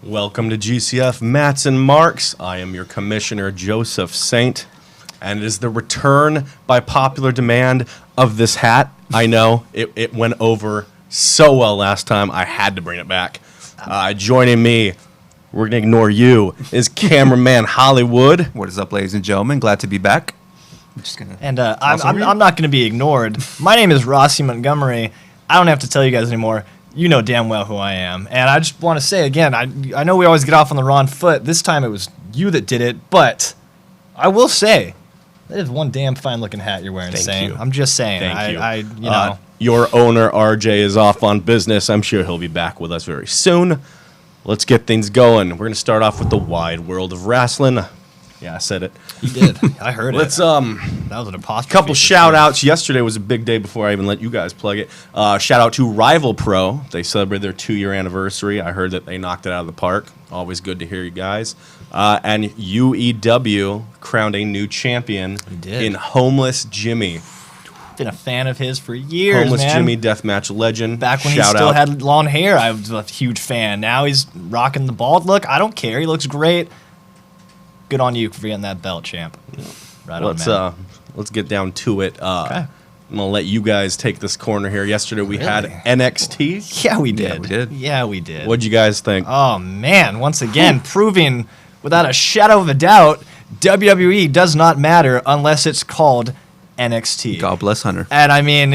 Welcome to GCF Mats and Marks. I am your commissioner, Joseph Saint, and it is the return by popular demand of this hat. I know it went over so well last time, I had to bring it back. Joining me, we're going to ignore you, is cameraman Hollywood. What is up, ladies and gentlemen? Glad to be back. I'm just gonna. And I'm not going to be ignored. My name is Rossi Montgomery. I don't have to tell you guys anymore. You know damn well who I am. And I just want to say again, I know we always get off on the wrong foot. This time it was you that did it, but I will say, that is one damn fine-looking hat you're wearing, Saint. You. I'm just saying. Thank you. You know. Your owner, RJ, is off on business. I'm sure he'll be back with us very soon. Let's get things going. We're going to start off with the wide world of wrestling. Yeah, I said it. You did. I heard Let's it. That was an apostrophe. Couple shout-outs. Yesterday was a big day before I even let you guys plug it. Shout-out to Rival Pro. They celebrated their 2-year anniversary. I heard that they knocked it out of the park. Always good to hear you guys. And UEW crowned a new champion in Homeless Jimmy. Been a fan of his for years, Homeless man. Jimmy, deathmatch legend. Back when he still had long hair, I was a huge fan. Now he's rocking the bald look. I don't care. He looks great. Good on you for getting that belt, champ. Right on, man. Let's get down to it. Okay. I'm gonna let you guys take this corner here. Yesterday we had NXT. Yeah, we did. Yeah, we did. Yeah, we did. What'd you guys think? Oh, man. Once again, proving without a shadow of a doubt, WWE does not matter unless it's called NXT. God bless Hunter. And I mean,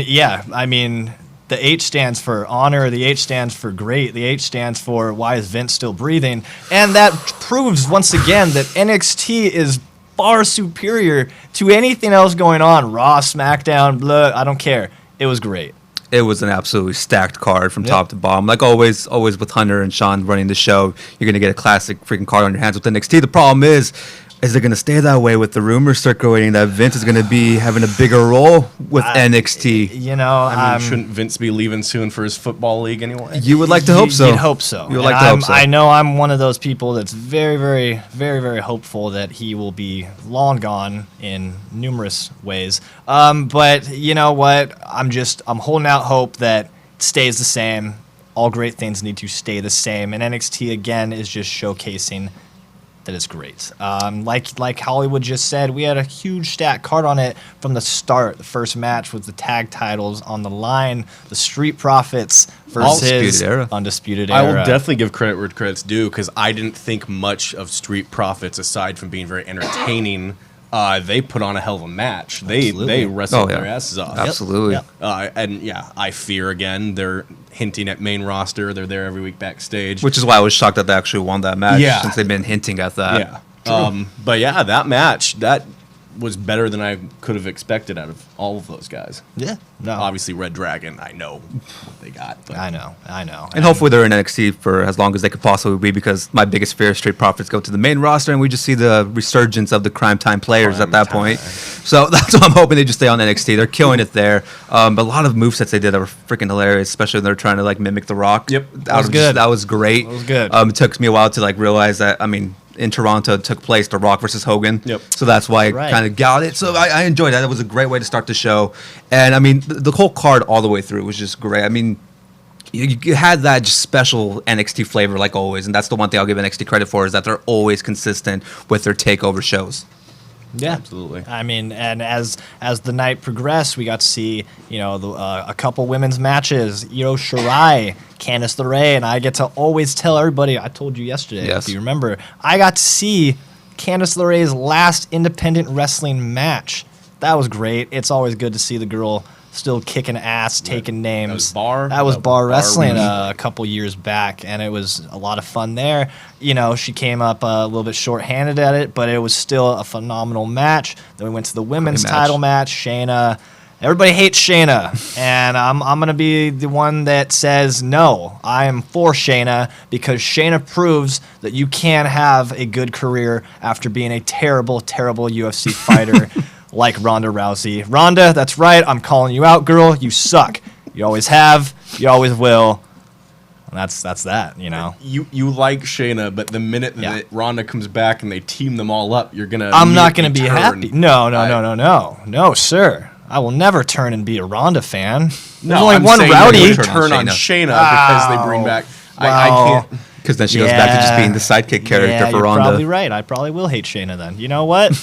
the H stands for honor, the H stands for great, the H stands for why is Vince still breathing. And that proves once again that NXT is far superior to anything else going on. Raw, SmackDown, blah, I don't care. It was great. It was an absolutely stacked card from top to bottom. Like always with Hunter and Sean running the show, you're going to get a classic freaking card on your hands with NXT. The problem is it going to stay that way with the rumors circulating that Vince is going to be having a bigger role with NXT? You know, Shouldn't Vince be leaving soon for his football league anyway? You would like to hope so. You'd hope so. You would like to hope so. I know I'm one of those people that's very, very, very, very hopeful that he will be long gone in numerous ways. But you know what? I'm holding out hope that it stays the same. All great things need to stay the same. And NXT, again, is just showcasing that is great. Like Hollywood just said, we had a huge stat card on it from the start. The first match was the tag titles on the line. The Street Profits versus Undisputed Era. I will definitely give credit where credit's due because I didn't think much of Street Profits aside from being very entertaining. They put on a hell of a match. They wrestled their asses off. Absolutely. Yep. I fear again they're hinting at main roster. They're there every week backstage, Which is why I was shocked that they actually won that match since they've been hinting at that. Yeah. But yeah, that match, that was better than I could have expected out of all of those guys. Yeah. No. Obviously, Red Dragon, I know what they got. But I know. And hopefully they're in NXT for as long as they could possibly be, because my biggest fear is Street Profits go to the main roster and we just see the resurgence of the Crime Time players at that point. So that's what I'm hoping they just stay on NXT. They're killing it there. But a lot of movesets they did that were freaking hilarious, especially when they're trying to like mimic The Rock. Yep. That was good. That was great. That was good. It took me a while to like realize that, in Toronto it took place The Rock versus Hogan. Yep. So that's why I Right. kind of got it. So I enjoyed that. That was a great way to start the show. And the whole card all the way through was just great. You had that just special NXT flavor like always, and that's the one thing I'll give NXT credit for, is that they're always consistent with their takeover shows. Yeah, Absolutely. And as the night progressed, we got to see a couple women's matches. Io Shirai, Candice LeRae, and I get to always tell everybody. I told you yesterday, Yes. if you remember, I got to see Candice LeRae's last independent wrestling match. That was great. It's always good to see the girl still kicking ass, taking names. was Bar? That was That was Bar Bar Wrestling Wrestling. a couple years back, and it was a lot of fun there. She came up a little bit short-handed at it, but it was still a phenomenal match. Then we went to the women's Great match. title match. Shayna. Everybody hates Shayna, and I'm going to be the one that says no. I am for Shayna, because Shayna proves that you can have a good career after being a terrible, terrible UFC fighter like Ronda Rousey. Ronda, that's right. I'm calling you out, girl. You suck. You always have. You always will. And that's that. You like Shayna, but the minute Yeah. that Ronda comes back and they team them all up, you're gonna. I'm not going to be immediately happy. turn. No, sir. I will never turn and be a Ronda fan. There's No, only I'm one saying Rowdy. you're Turn gonna on turn on Shayna. Shayna because they bring back. I Well, can't. Because then she goes back to just being the sidekick character yeah, for you're Ronda. probably right. I probably will hate Shayna then. You know what?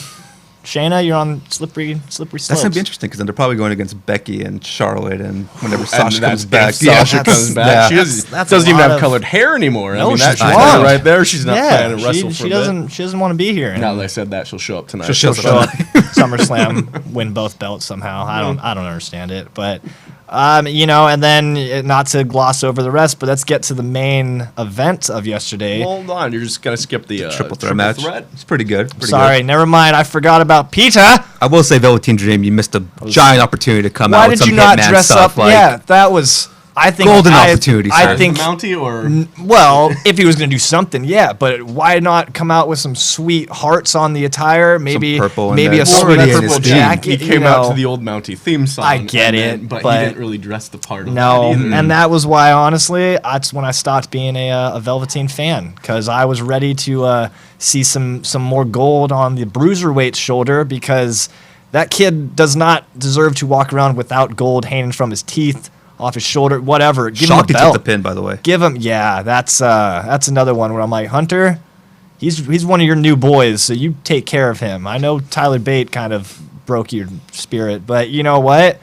Shayna, you're on slippery slopes. That's gonna be interesting, because then they're probably going against Becky and Charlotte, and whenever And Sasha that's comes back, if Sasha comes back. yeah. She doesn't, That's doesn't a even lot have of- colored hair anymore. No, I mean, she's that's not. right there. She's not planning to wrestle for she a doesn't. She doesn't want to be here. bit. Now that I said that, she'll show up tonight. She'll Show up SummerSlam, win both belts somehow. I don't understand it, but and then not to gloss over the rest, but let's get to the main event of yesterday. Hold on, you're just gonna skip the Triple threat match. It's pretty good. Pretty Sorry, good. never mind. I forgot about Pita. I will say, Velveteen Dream, you missed a giant opportunity to come Why out with did some you not Hitman dress stuff. up? Yeah, that was. I think Golden opportunity, I sir. think Mountie or Well, if he was going to do something, yeah, but why not come out with some sweet hearts on the attire? Maybe purple and maybe then a Well, sweet in his purple theme. jacket. he came out to the old Mountie theme song. I get and it, then- but but- he didn't really dress the part. Of No, that either. and that was why, honestly, that's when I stopped being a Velveteen fan, because I was ready to see some more gold on the bruiserweight's shoulder, because that kid does not deserve to walk around without gold hanging from his teeth, off his shoulder, whatever. Give him a Shocked he took belt. the pin, by the way. Give him, yeah. That's another one where I'm like, Hunter, he's one of your new boys, so you take care of him. I know Tyler Bate kind of broke your spirit, but you know what?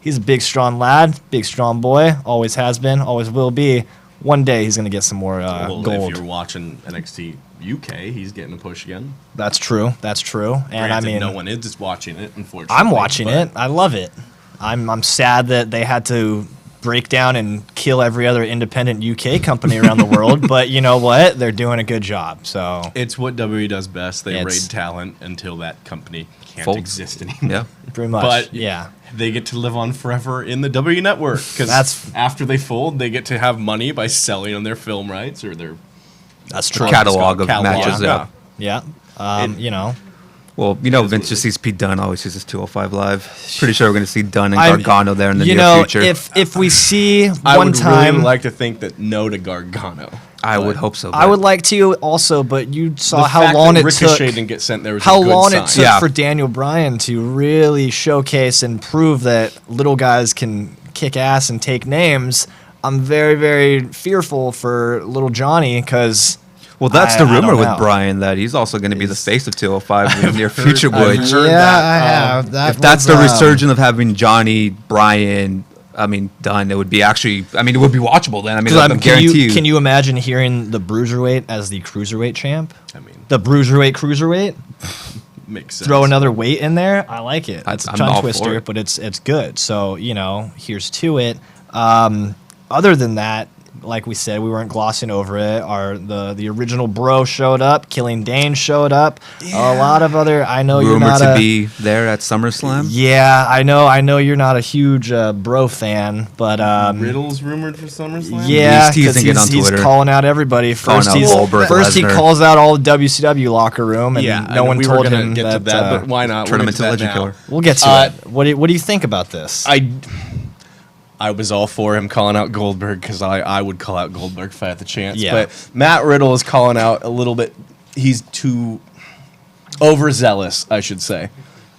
He's a big, strong lad, big, strong boy. Always has been, always will be. One day he's gonna get some more well, gold. if you're watching NXT UK, he's getting a push again. That's true. That's true. And Granted, I mean, no one is watching it, unfortunately. I'm watching but it. I love it. I'm sad that they had to break down and kill every other independent UK company around the world, but you know what? They're doing a good job. So It's what WWE does best. They It's- raid talent until that company can't Folds. exist anymore. Yeah. pretty much, But yeah. they get to live on forever in the W Network because That's- after they fold, they get to have money by selling on their film rights or their That's true. Catalog of matches, Yeah. yeah. Yeah. It- You know, Well, Vince just sees Pete Dunne, always sees his 205 Live. Pretty sure we're going to see Dunne and I'm- Gargano there in the you near know, future. if we see I one would time, really like to think that no to Gargano. I would But hope so. I would like to also, but you saw the how fact long that it Ricochet took. didn't get sent there was How a good long sign. it took Yeah. for Daniel Bryan to really showcase and prove that little guys can kick ass and take names. I'm very, very fearful for little Johnny because. Well, that's I the don't rumor with know. Brian, that he's also going to be the face of 205 in the near future, I've which heard Yeah, that, I have. That if that's was, the resurgence of having Johnny, Brian, Dunne, it would be actually, it would be watchable then. I guarantee Can you imagine hearing the bruiserweight as the cruiserweight champ? I mean, The cruiserweight? makes sense. Throw another weight in there. I like it. It's a I'm all tongue for twister, it. but it's good. So here's to it. Other than that, like we said, we weren't glossing over it. The original Bro showed up. Killing Dane showed up. A lot of other. I know you're Rumored not to a. be there at SummerSlam. Yeah, I know you're not a huge Bro fan, but Riddle's rumored for SummerSlam. yeah, He's 'cause teasing it on he's Twitter. calling out everybody. Calling out Goldberg, First he Lesnar. calls out all the WCW locker room, and Yeah, no one we told were gonna him get that. to that, but why not? Turn him We'll into get to that Legend now. Killer. We'll get to it. What do you think about this? I was all for him calling out Goldberg because I would call out Goldberg if I had the chance. Yeah. But Matt Riddle is calling out a little bit. He's too overzealous, I should say.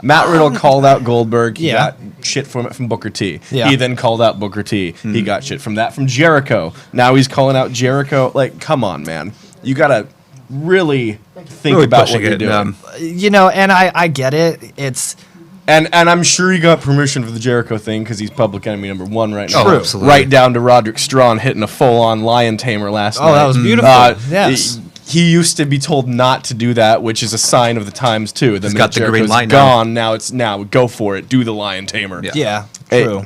Matt Riddle called out Goldberg. He Yeah. got shit from it from Booker T. Yeah. He then called out Booker T. He got shit from that from Jericho. Now he's calling out Jericho. Like, come on, man. You gotta really think Really about pushing what you're it, doing. And I get it. It's And I'm sure he got permission for the Jericho thing because he's public enemy #1 right now. Oh, absolutely. Right down to Roderick Strong hitting a full-on lion tamer last night. Oh, that was beautiful. Yes. He used to be told not to do that, which is a sign of the times too. The He's minute got the green Jericho's light now. gone, now go for it. Do the lion tamer. Yeah. true.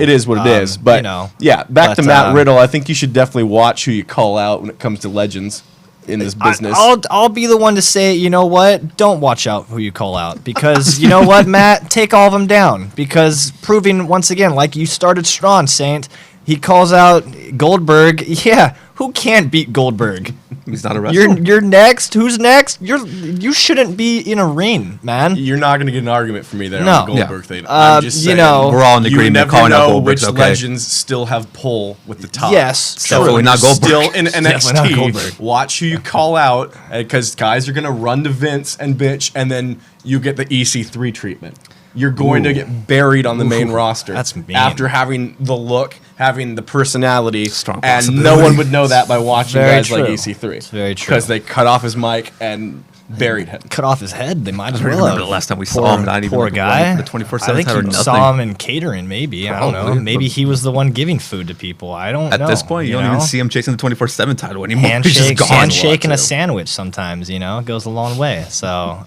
It is what it is. But yeah, back to but, Matt Riddle. I think you should definitely watch who you call out when it comes to legends in this business. I'll be the one to say, you know what? Don't watch out who you call out because you know what, Matt? Take all of them down because proving once again, like you started strong, Saint. He calls out Goldberg. Yeah, who can't beat Goldberg? He's not a wrestler. You're next. Who's next? You shouldn't be in a ring, man. You're not going to get an argument from me there No. on the Goldberg Yeah. thing. I'm just saying. We're all in You agreement never calling out know Goldberg's which okay. legends still have pull with the top. Yes, It's definitely true. not Goldberg. Still in Definitely not Goldberg. NXT, watch who you call out because guys are going to run to Vince and bitch, and then you get the EC3 treatment. You're going to get buried on the main roster. that's mean. After having the look, having the personality, Strong and no possibility. one would know that by watching Very guys like true. EC3. It's very true. Because they cut off his mic and buried him. Cut off his head. They might as I don't well. remember have. the last time we Poor- saw him. Not even poor like guy. running for the 24/7 I think title or you nothing. saw him in catering. Maybe I don't know. Probably. Maybe he was the one giving food to people. I don't At know. this point, you don't even see him chasing the 24/7 title anymore. He's just handshake, gone. handshake and a too. sandwich sometimes, goes a long way. So,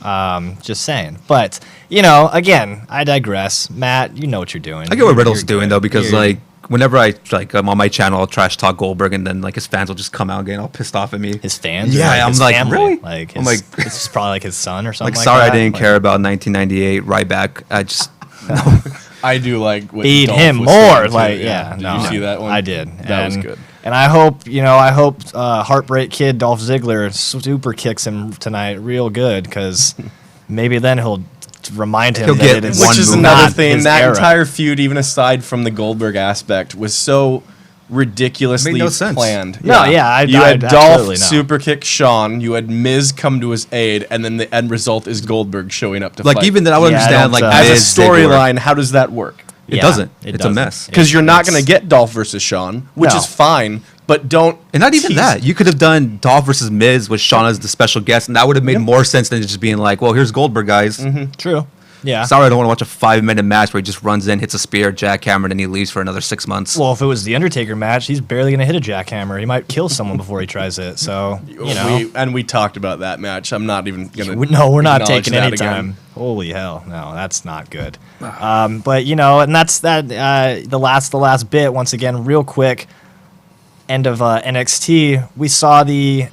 just saying. But, again, I digress. Matt, you know what you're doing. I get what Riddle's You're doing good. though, because You're- whenever I'm on my channel, I'll trash talk Goldberg, and then his fans will just come out getting all pissed off at me. his fans, Yeah, or I'm his like, family? really? Like, I'm like- it's just probably like his son or something. Like, Like sorry, that. I didn't Like, care about 1998 Ryback. I just I do like what Feed Dolph him was more. saying, too. Like, yeah, Did no, you see that one? I did. That was And- good. And I hope, Heartbreak Kid Dolph Ziggler super kicks him tonight real good because maybe then he'll remind him He'll that get it is one Which is move. another not thing. his That era. entire feud, even aside from the Goldberg aspect, was so ridiculously Made no sense. planned. No, yeah, you I had absolutely Dolph know. super kick Shawn. You had Miz come to his aid, and then the end result is Goldberg showing up to like fight. even then I would Yeah, I understand don't, like as a Miz, Ziggler. storyline, how does that work? It Yeah, doesn't. it It's doesn't. a mess. Because you're not It's- going to get Dolph versus Shawn, which No. is fine, but don't. And not even tease- that. You could have done Dolph versus Miz with Shawn as the special guest, and that would have made more sense than just being like, well, here's Goldberg, guys. True. Yeah. Sorry, I don't want to watch a 5-minute match where he just runs in, hits a spear, jackhammer, and then he leaves for another 6 months. Well, if it was the Undertaker match, he's barely gonna hit a jackhammer. He might kill someone before he tries it. So We talked about that match. I'm not even going to. No, we're not acknowledge taking that any again. time. Holy hell, no, that's not good. But and that's that. The last bit once again, real quick. End of NXT, we saw the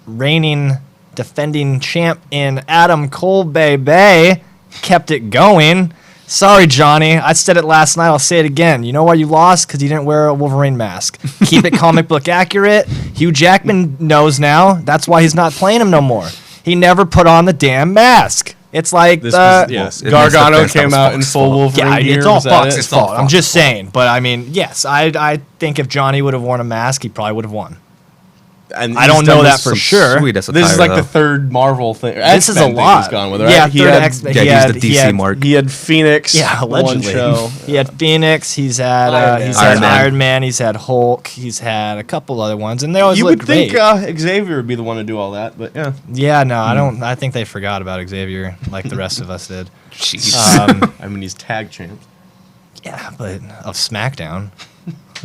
reigning, defending champ in Adam Cole, baby, kept it going. Sorry, Johnny. I said it last night. I'll say it again. You know why you lost? Because you didn't wear a Wolverine mask. Keep it comic book accurate. Hugh Jackman knows now. That's why he's not playing him no more. He never put on the damn mask. It's like This was, yes. It makes the Gargano fans came that out was in Fox's full fault. Wolverine yeah, gear. it's all was that Fox's it? It's all fault. I'm Fox's just fault. saying. But I mean, yes, I think if Johnny would have worn a mask, he probably would have won. And I don't he's know done that this for Some sure. Sweet This is like the third Marvel thing. This is a X-Men thing lot. He's gone with, right? Yeah, he third had, X-Men. Yeah, He he's had- the he DC had- mark. He had Phoenix. Yeah, one allegedly. show. He had Phoenix. He's had Iron Man. he's Iron had Man. Iron Man. He's had Hulk. He's had a couple other ones, and they always You look would great. think Xavier would be the one to do all that, but yeah. Yeah, no, I don't. I think they forgot about Xavier, like the rest of us did. Jeez. I mean, he's tag champ. Yeah, but of SmackDown,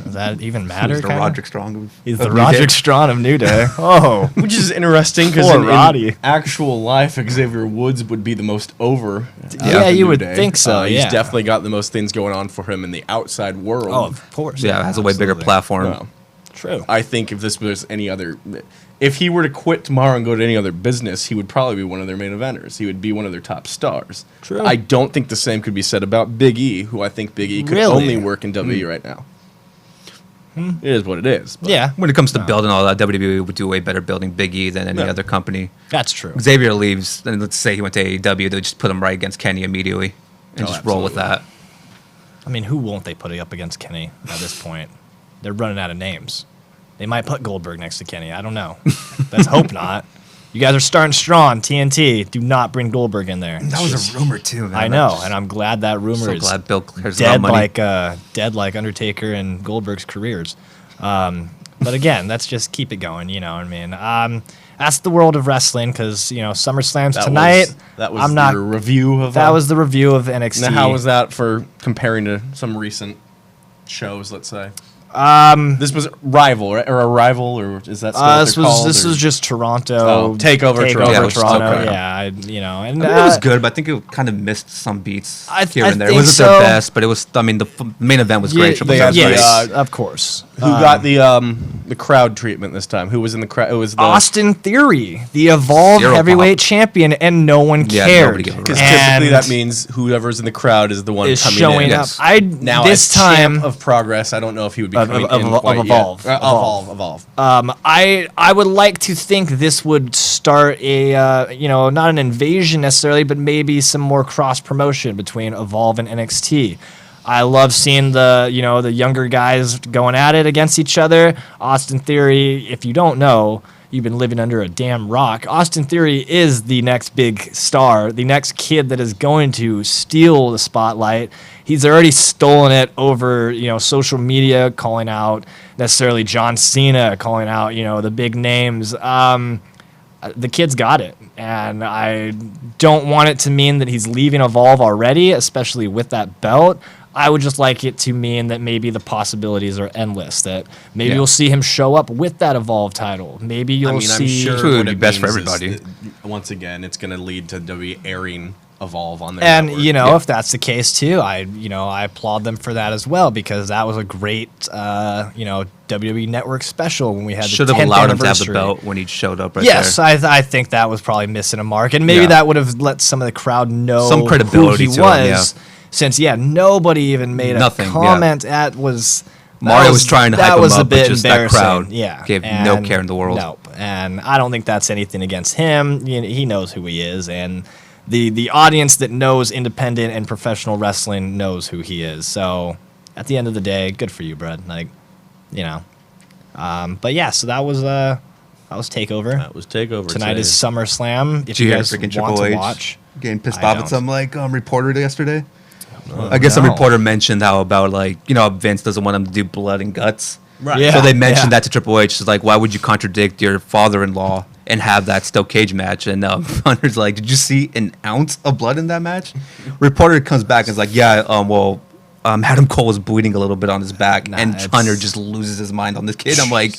does that even matter? He's the kinda? Roderick Strong. He's of the New Day. Roderick Strong of New Day. Oh, Which is interesting because Poor in Roddy. actual life, Xavier Woods would be the most over. Yeah, after you New would Day. think so, He's yeah. definitely got the most things going on for him in the outside world. oh, of course. Yeah, it has a way bigger absolutely. platform. No. True. I think if this was any other, if he were to quit tomorrow and go to any other business, he would probably be one of their main eventers. He would be one of their top stars. True. I don't think the same could be said about Big E, who I think Big E could Really? only work in WWE right now. It is what it is. But Yeah, When it comes to building all that, WWE would do way better building Big E than any Yeah. other company. that's true. Xavier leaves, and let's say he went to AEW, they'll just put him right against Kenny immediately and Oh, just roll with absolutely. that. I mean, who won't they put it up against Kenny at this point? They're running out of names. They might put Goldberg next to Kenny. I don't know. Let's hope not. You guys are starting strong. TNT, do not bring Goldberg in there. That was a rumor too, man. I know, and I'm glad that rumor So is glad Bill cares about dead money. dead like Undertaker and Goldberg's careers. But again, let's just keep it going. You know what I mean? That's the world of wrestling because SummerSlam's tonight. that was I'm not. your review of That was the review of NXT. Now, how was that for comparing to some recent shows? Let's say this was rival, right? Or a rival, or is that still what this they're was called, this or- was just Toronto. Oh, Takeover Toronto. Yeah, which is Toronto. okay. Yeah, and I mean, it was good, but I think it kind of missed some beats I here and there. It think wasn't so. their best, but it was. I mean, the main event was great. Triple they Threat had was the, great. Of course. Who got the crowd treatment this time? Who was in the crowd? It was the Austin Theory, the Evolve Zero Heavyweight pop. champion, and no one Yeah, cared. nobody gave a because rip. typically And that means whoever's in the crowd is the one is coming showing in. up. Yes. Now This this time of Progress, I don't know if he would be Of- coming of- in of quite Evolve. yet. Evolve. I would like to think this would start a not an invasion necessarily, but maybe some more cross promotion between Evolve and NXT. I love seeing the younger guys going at it against each other. Austin Theory, if you don't know, you've been living under a damn rock. Austin Theory is the next big star, the next kid that is going to steal the spotlight. He's already stolen it over, social media, calling out necessarily John Cena, calling out, the big names. The kid's got it, and I don't want it to mean that he's leaving Evolve already, especially with that belt. I would just like it to mean that maybe the possibilities are endless. That maybe Yeah. you'll see him show up with that Evolve title. Maybe you'll I mean, see. I'm sure It would what be it best for means is everybody. that, once again, it's going to lead to WWE airing Evolve on their And network. if that's the case too, I applaud them for that as well because that was a great WWE Network special when we had Should the have 10th allowed him to have the anniversary. belt when he showed up. Right Yes, there. I think that was probably missing a mark, and maybe Yeah. that would have let some of the crowd know Some credibility who he to him, was. Since nobody even made Nothing, a yeah. comment at was. that Mario was trying to that hype him was a up, but bit just that embarrassing. crowd yeah, gave no care in the world. Nope, and I don't think that's anything against him. He knows who he is, and the audience that knows independent and professional wrestling knows who he is. So at the end of the day, good for you, Brad. But yeah, so that was Takeover. That was Takeover. Tonight today. is SummerSlam. If Did you you hear guys freaking want Triple to H watch, getting pissed I off don't. at some reporter yesterday? I guess some no. reporter mentioned how about Vince doesn't want him to do blood and guts. Right. Yeah. So they mentioned yeah. that to Triple H. It's like, why would you contradict your father-in-law and have that steel cage match? And Hunter's like, did you see an ounce of blood in that match? Reporter comes back and is like, yeah, Adam Cole was bleeding a little bit on his back, Nah, and it's- Hunter just loses his mind on this kid. I'm like,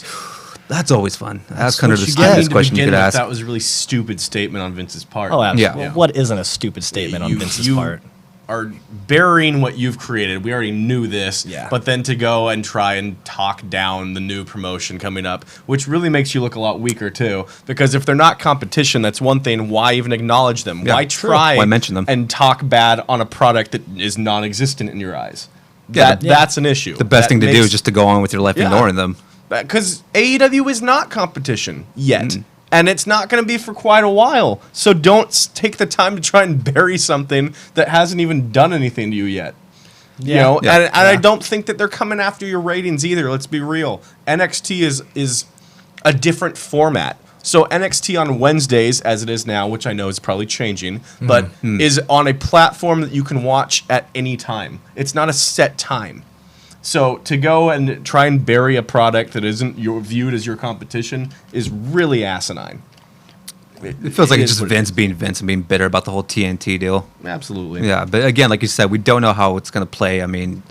that's always fun. That's kind of the what you get. stupidest question you could ask. That was a really stupid statement on Vince's part. Oh, absolutely. Yeah. Well, what isn't a stupid statement on Vince's part? Are burying what you've created. We already knew this, Yeah. but then to go and try and talk down the new promotion coming up, which really makes you look a lot weaker too. Because if they're not competition, that's one thing. Why even acknowledge them? Yeah, Why true. try Why mention them? and talk bad on a product that is non-existent in your eyes? Yeah, That's an issue. The best thing to do is just to go on with your life, Yeah. ignoring them. Because AEW is not competition yet. Mm. And it's not going to be for quite a while. So don't take the time to try and bury something that hasn't even done anything to you yet. You know, Yeah. and I don't think that they're coming after your ratings either. Let's be real. NXT is a different format. So NXT on Wednesdays, as it is now, which I know is probably changing, but is on a platform that you can watch at any time. It's not a set time. So to go and try and bury a product that isn't viewed as your competition is really asinine. It feels like it's is just what it Vince being Vince and being bitter about the whole TNT deal. Absolutely. Yeah, but again, like you said, we don't know how it's going to play. I mean,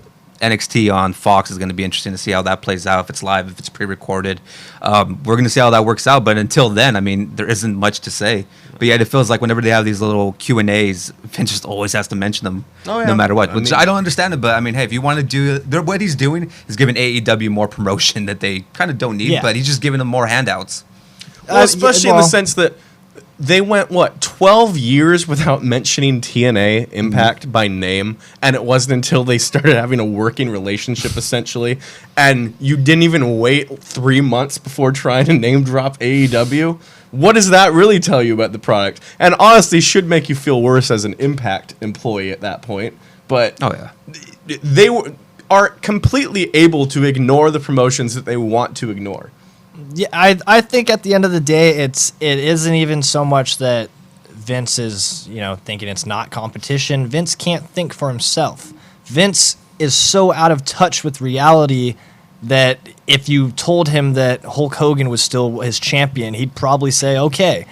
NXT on Fox is going to be interesting to see how that plays out. If it's live, if it's pre-recorded, we're going to see how that works out. But until then, I mean, there isn't much to say. But yet, it feels like whenever they have these little Q&As, Vince just always has to mention them, Oh, yeah. no matter what. I Which mean- I don't understand it. But I mean, hey, if you want to do what he's doing is giving AEW more promotion that they kind of don't need. Yeah. But he's just giving them more handouts. Well, especially in the well- sense that they went 12 years without mentioning TNA Impact by name, and it wasn't until they started having a working relationship essentially, and you didn't even wait 3 months before trying to name drop AEW. What does that really tell you about the product? And honestly, should make you feel worse as an Impact employee at that point. But Oh yeah. they are completely able to ignore the promotions that they want to ignore. Yeah, I think at the end of the day, it isn't even so much that Vince is thinking it's not competition. Vince can't think for himself. Vince is so out of touch with reality that if you told him that Hulk Hogan was still his champion, he'd probably say okay.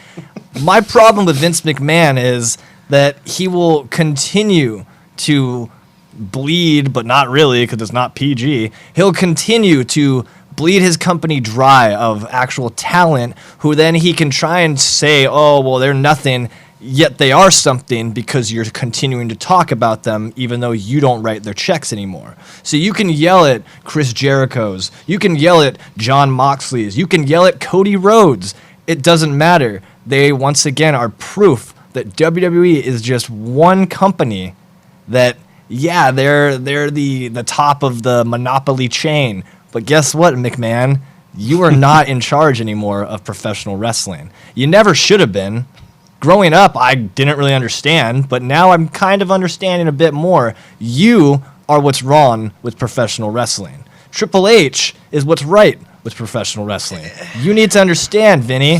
My problem with Vince McMahon is that he will continue to bleed, but not really because it's not PG. He'll continue to bleed his company dry of actual talent who then he can try and say, oh, well, they're nothing, yet they are something because you're continuing to talk about them even though you don't write their checks anymore. So you can yell at Chris Jericho's, you can yell at John Moxley's, you can yell at Cody Rhodes. It doesn't matter. They, once again, are proof that WWE is just one company that, yeah, they're the top of the monopoly chain. But guess what, McMahon? You are not in charge anymore of professional wrestling. You never should have been. Growing up, I didn't really understand, but now I'm kind of understanding a bit more. You are what's wrong with professional wrestling. Triple H is what's right with professional wrestling. You need to understand, Vinny.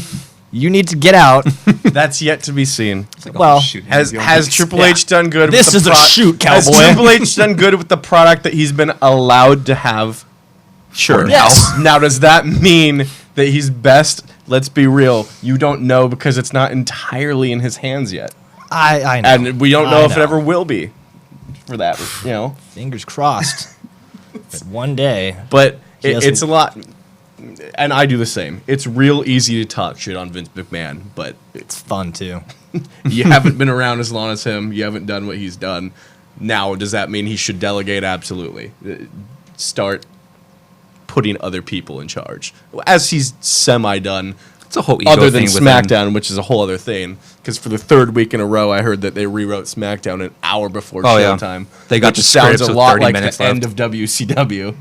You need to get out. That's yet to be seen. Well, shoot, Has Triple H done good? This with the is a shoot, Has cowboy. Triple H done good with the product that he's been allowed to have? Sure. Yes. Now, does that mean that he's best? Let's be real. You don't know because it's not entirely in his hands yet, I know. and we don't know I if it ever will be. For that, Fingers crossed. But one day. But He doesn't- it's a lot, and I do the same. It's real easy to talk shit on Vince McMahon, but It's fun, too. you haven't been around as long as him. You haven't done what he's done. Now, does that mean he should delegate? Absolutely. Start putting other people in charge, as he's semi-done. It's a whole ego Other than thing with him. SmackDown, which is a whole other thing. Because for the third week in a row, I heard that they rewrote SmackDown an hour before Oh, yeah. showtime. They got which the sounds scripts a with lot 30 like minutes the left. end of WCW.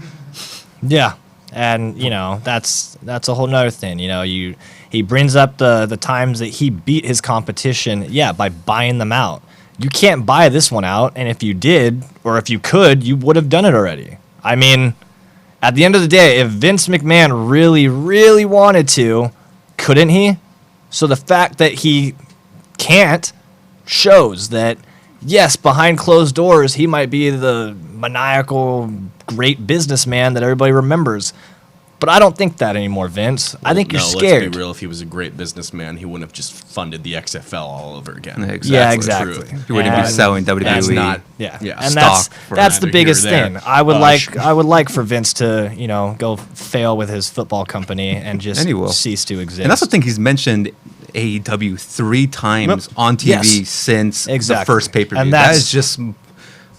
Yeah. And, that's a whole nother thing. He brings up the times that he beat his competition, by buying them out. You can't buy this one out, and if you did, or if you could, you would have done it already. I mean, at the end of the day, if Vince McMahon really, really wanted to, couldn't he? So the fact that he can't shows that, yes, behind closed doors, he might be the maniacal, great businessman that everybody remembers. But I don't think that anymore, Vince. I think you're Let's scared. be real. If he was a great businessman, he wouldn't have just funded the XFL all over again. Yeah, That's exactly. the truth. He wouldn't be And selling WWE. That's not. Yeah, Yeah, and stock for that's the neither here biggest or there. thing. I would Hush. like for Vince to go fail with his football company and just And he will. cease to exist. And that's the thing. He's mentioned AEW 3 times on TV Yes. since the Exactly. first pay-per-view. And That that's- is just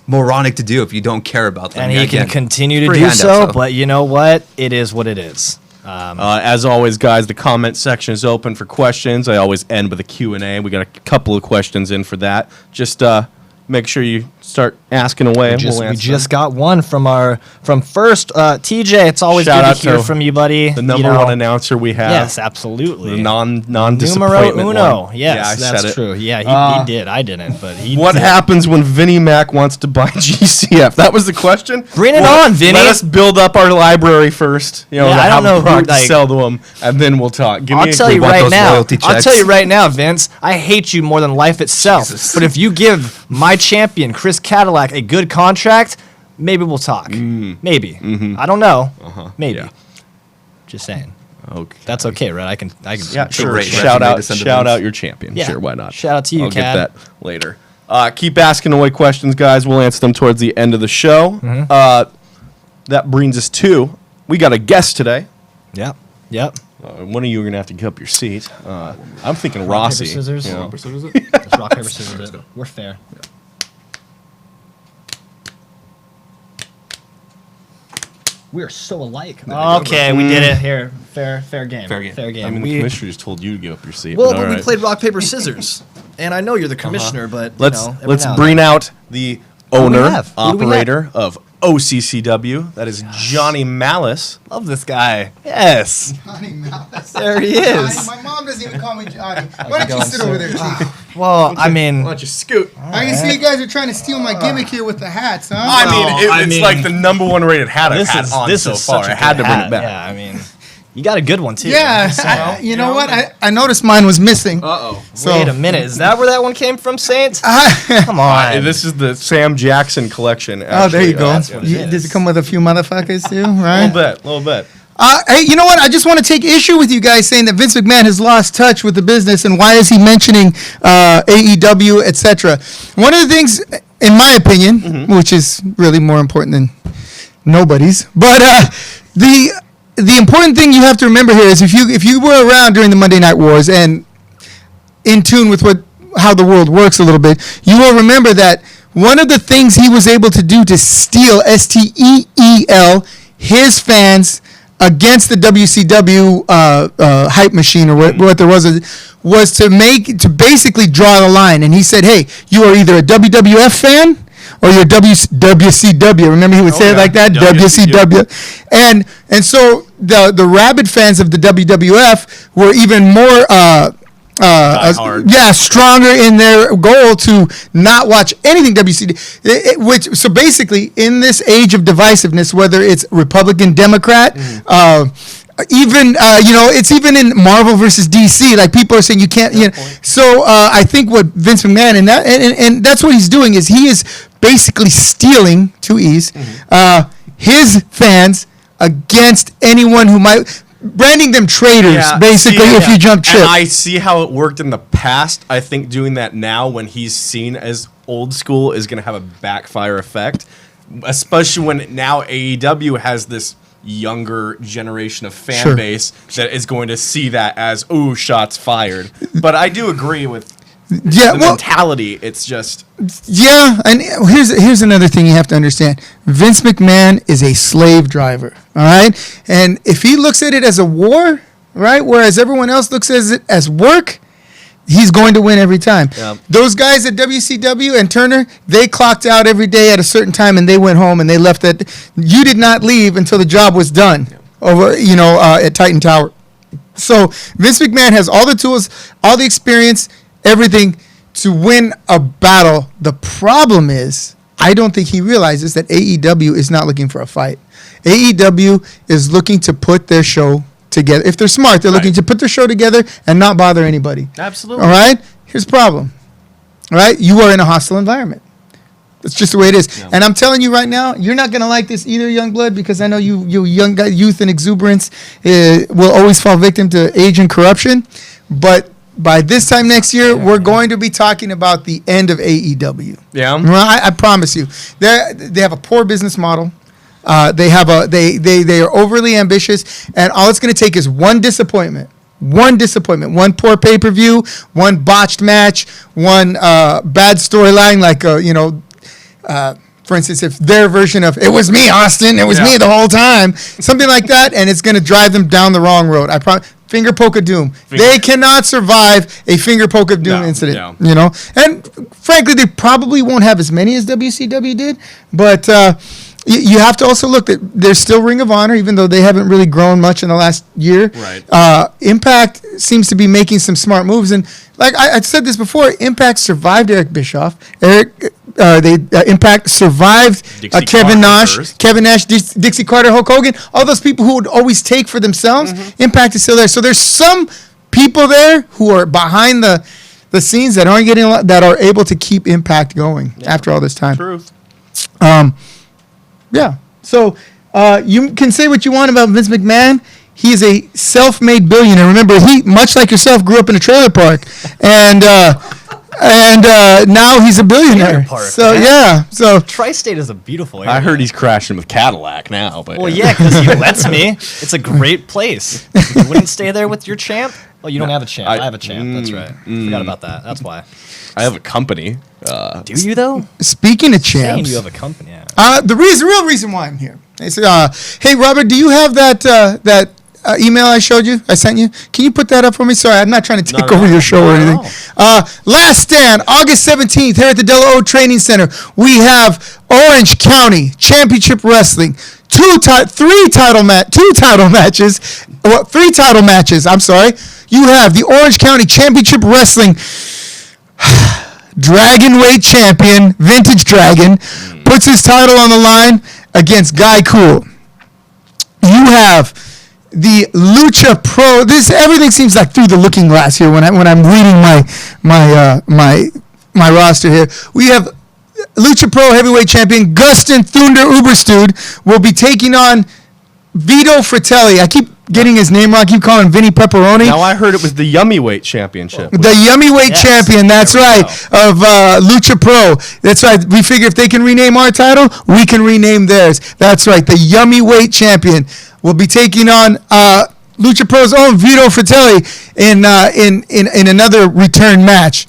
moronic to do if you don't care about them. And he can Again, continue to free do handout, so, but you know what? It is what it is. As always, guys, the comment section is open for questions. I always end with a Q&A. We got a couple of questions in for that. Just make sure you start asking away. We We'll answer just got one from first TJ. It's always Shout good out to hear to from you, buddy. them. The number one announcer we have. Yes, absolutely. The non Numero disappointment uno. one. Yes, Yeah, I that's said it. true. Yeah, he did. I didn't, but he What did. happens when Vinnie Mac wants to buy GCF? That was the question. Bring it on, Vinny. Let us build up our library first. Yeah, to I have don't know a who, product to like- sell to them, and then we'll talk. Give I'll me tell you want right those now. loyalty I'll checks. tell you right now, Vince. I hate you more than life itself. Jesus. But if you give my champion Chris Cadillac a good contract, maybe we'll talk. Maybe. I don't know. Maybe. Yeah. Just saying. Okay. That's okay, right? I can. Yeah, sure. great Shout resume out, to send to shout Vince. out your champion. Yeah. Sure, why not? Shout out to you, I'll Cat. get that later. Keep asking away questions, guys. We'll answer them towards the end of the show. That brings us to, we got a guest today. Yep. Yep. One of you are going to have to give up your seat. I'm thinking Paper, Rossi. scissors. you know. Let's rock, paper, scissors. We're fair. We are so alike. Okay, we did it here. Fair game. Fair game. Fair game. I mean, the We- commissioner just told you to give up your seat. well, but all but we right. played rock, paper, scissors. And I know you're the commissioner, but Let's you know, every let's now and bring out the owner, have? Who do we operator of OCCW. That is Johnny Malice. then. Love this guy. Yes. Johnny Malice. There he is. My mom doesn't even call me Johnny. Why don't you going, sit sir? over there, Chief? Well, I mean, Why don't you scoot? I can see you guys are trying to steal my gimmick here with the hats, huh? I mean, I it's mean- like the number one rated hat I've this had is on this so is far. such a I had good to bring hat. it back. Yeah, I mean, you got a good one too. Yeah, So, you know what? I noticed mine was missing. Uh-oh. So Wait a minute. Is that where that one came from, Saint? I- Come on. This is the Sam Jackson collection. oh, there you actually. go. that's what it Does is. it come with a few motherfuckers too? A Right? little bit. Hey, you know what? I just want to take issue with you guys saying that Vince McMahon has lost touch with the business, and why is he mentioning AEW, etc. One of the things, in my opinion, which is really more important than nobody's, but the important thing you have to remember here is if you were around during the Monday Night Wars and in tune with how the world works a little bit, you will remember that one of the things he was able to do to steel STEEL his fans against the WCW hype machine or what there was to basically draw the line. And he said, "Hey, you are either a WWF fan or you're WCW." Remember, he would say it yeah. like that, WCW. And so the rabid fans of the WWF were even more hard. stronger in their goal to not watch anything WCW. So basically, in this age of divisiveness, whether it's Republican, Democrat, even it's even in Marvel versus DC. Like, people are saying you can't. So I think what Vince McMahon and that's what he's doing is he is basically stealing, to ease, his fans against anyone who might. Branding them traitors, basically, if you jump ship. And I see how it worked in the past. I think doing that now, when he's seen as old school, is going to have a backfire effect, especially when now AEW has this younger generation of fan Sure. base that is going to see that as, ooh, shots fired. But I do agree with the mentality. It's just... Yeah, and here's another thing you have to understand. Vince McMahon is a slave driver, all right? And if he looks at it as a war, right, whereas everyone else looks at it as work, he's going to win every time. Yeah. Those guys at WCW and Turner, they clocked out every day at a certain time and they went home and they left that. You did not leave until the job was done over, at Titan Tower. So Vince McMahon has all the tools, all the experience, everything to win a battle. The problem is, I don't think he realizes that AEW is not looking for a fight. AEW is looking to put their show together. If they're smart, they're looking to put their show together and not bother anybody. Absolutely. All right? Here's the problem. All right? You are in a hostile environment. That's just the way it is. Yeah. And I'm telling you right now, you're not going to like this either, Youngblood, because I know you young guy, youth and exuberance will always fall victim to age and corruption. But by this time next year, we're going to be talking about the end of AEW. Yeah. I promise you. They have a poor business model. They are overly ambitious, and all it's going to take is one disappointment, one poor pay-per-view, one botched match, one bad storyline, like for instance, if their version of "It was me, Austin, it was me the whole time," something like that, and it's going to drive them down the wrong road. I promise. Finger poke of doom. They cannot survive a finger poke of doom incident. No. And frankly, they probably won't have as many as WCW did. But you have to also look that there's still Ring of Honor, even though they haven't really grown much in the last year. Right. Impact seems to be making some smart moves, and like I said this before, Impact survived Eric Bischoff. Impact survived Kevin Nash, Dixie Carter, Hulk Hogan, all those people who would always take for themselves. Impact is still there. So there's some people there who are behind the scenes that aren't getting that are able to keep Impact going after all this time. Truth. Yeah. So you can say what you want about Vince McMahon. He is a self-made billionaire. Remember, he, much like yourself, grew up in a trailer park. And and now he's a billionaire. Favorite part, So man. yeah, so Tri-State is a beautiful area. I heard he's crashing with Cadillac now, but Well, yeah, because he lets me. It's a great place. You wouldn't stay there with your champ? Oh, you don't have a champ. I have a champ. That's right. Forgot about that. That's why. I have a company. Do you, though? speaking of Saying champs, you have a company. Yeah. the real reason why I'm here is, hey Robert, do you have that email I showed you? I sent you. Can you put that up for me? Sorry, I'm not trying to take over your show or anything. Last stand, August 17th, here at the Della O Training Center. We have Orange County Championship Wrestling. Two title matches. Well, 3 title matches. I'm sorry. You have the Orange County Championship Wrestling Dragon Weight Champion, Vintage Dragon, puts his title on the line against Guy Cool. You have the Lucha Pro. Everything seems like through the looking glass here when I'm reading my roster here. We have Lucha Pro Heavyweight Champion Gustin Thunder Uberstude will be taking on Vito Fratelli. I keep getting his name wrong. I keep calling him Vinny Pepperoni. Now I heard it was the Yummy Weight Championship. The Yummy Weight Yes. Champion, that's There we right, of Lucha Pro. That's right. We figure if they can rename our title, we can rename theirs. That's right. The Yummy Weight Champion will be taking on Lucha Pro's own Vito Fratelli in another return match.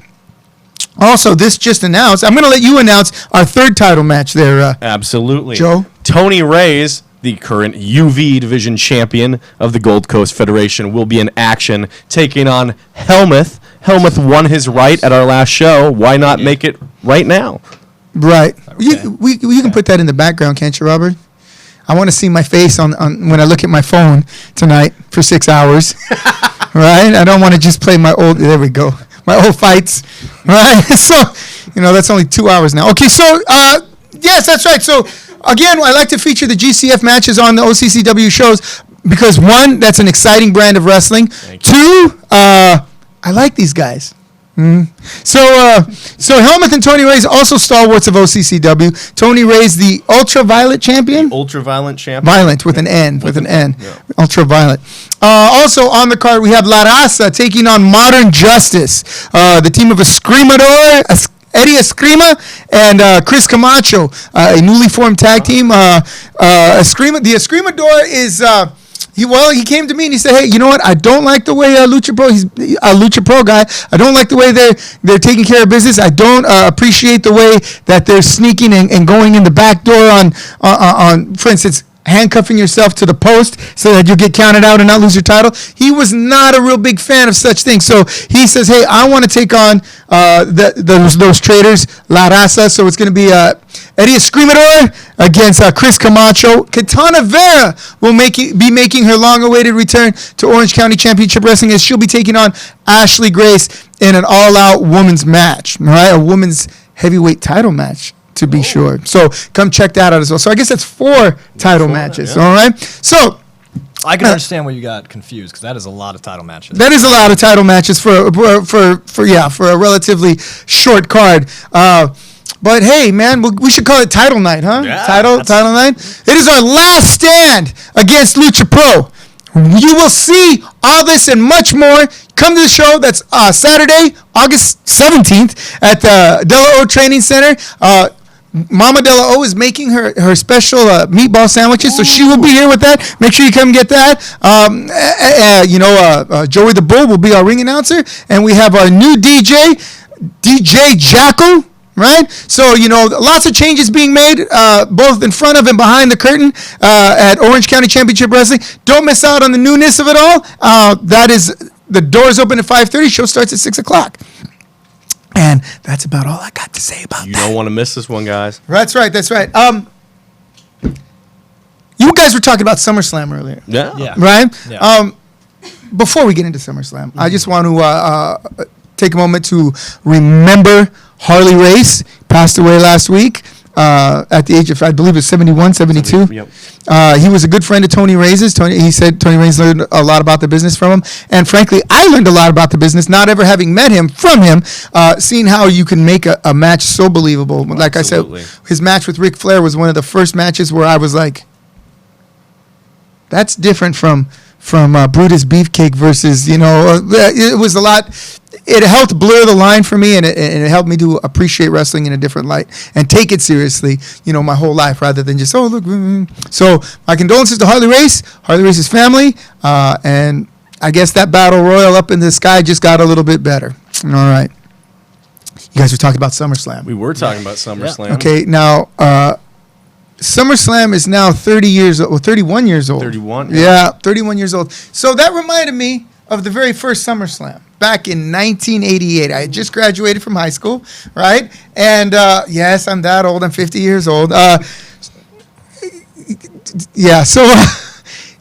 Also, this just announced. I'm going to let you announce our 3rd title match there. Absolutely. Joe? Tony Reyes, the current UV Division champion of the Gold Coast Federation, will be in action taking on Helmuth. Helmuth won his right at our last show. Why not make it right now? Right. Okay. You can put that in the background, can't you, Robert? I want to see my face on when I look at my phone tonight for 6 hours. Right? I don't want to just play my old. There we go. My old fights. Right? So, that's only 2 hours now. Okay, so yes, that's right. So again, I like to feature the GCF matches on the OCCW shows because 1, that's an exciting brand of wrestling. 2, I like these guys. So Helmuth and Tony Reyes also stalwarts of OCCW. Tony Reyes, the Ultraviolet champion. Ultraviolent champion. Violent with an N. Ultraviolet. Also on the card, we have La Raza taking on Modern Justice. The team of Escrimador, Eddie Escrima, and Chris Camacho, a newly formed tag team. The Escrimador is... He came to me and he said, "Hey, you know what? I don't like the way Lucha Pro. He's a Lucha Pro guy. I don't like the way they're taking care of business. I don't appreciate the way that they're sneaking and going in the back door on for instance, handcuffing yourself to the post so that you get counted out and not lose your title." He was not a real big fan of such things. So he says, "Hey, I want to take on those traders, La Raza." So it's going to be Eddie Escrimador against Chris Camacho. Katana Vera will be making her long-awaited return to Orange County Championship Wrestling as she'll be taking on Ashley Grace in an all-out women's match. All right, a women's heavyweight title match, to be sure. So come check that out as well. So I guess that's 4 title matches. yeah. All right. So I can understand where you got confused because that is a lot of title matches. that is a lot of title matches for a relatively short card. But hey, man, we should call it Title Night, huh? Yeah, Title Night. It is our last stand against Lucha Pro. You will see all this and much more. Come to the show. That's Saturday, August 17th at the Della O Training Center. Mama Della O is making her special meatball sandwiches, so she will be here with that. Make sure you come get that. Joey the Bull will be our ring announcer, and we have our new DJ Jackal. Right? So, lots of changes being made, both in front of and behind the curtain at Orange County Championship Wrestling. Don't miss out on the newness of it all. That is, the doors open at 5:30. Show starts at 6 o'clock. And that's about all I got to say about You that. don't want to miss this one, guys. That's right. You guys were talking about SummerSlam earlier. Yeah. Right? Yeah. Before we get into SummerSlam, I just want to take a moment to remember Harley Race. Passed away last week at the age of, I believe it's 71, 72. Yep. He was a good friend of Tony Reyes. He said Tony Reyes learned a lot about the business from him. And frankly, I learned a lot about the business, not ever having met him, from him, seeing how you can make a match so believable. Like Absolutely. I said, his match with Ric Flair was one of the first matches where I was like, that's different from Brutus Beefcake versus, it was a lot. it helped blur the line for me, and it helped me to appreciate wrestling in a different light and take it seriously, my whole life, rather than just, oh, look. So my condolences to Harley Race's family, and I guess that battle royal up in the sky just got a little bit better. All right. You guys were talking about SummerSlam. We were talking about SummerSlam. Okay, now SummerSlam is now 31 years old. 31? Yeah, 31 years old. So that reminded me of the very first SummerSlam back in 1988. I had just graduated from high school, right? And yes, I'm that old. I'm 50 years old. Yeah, so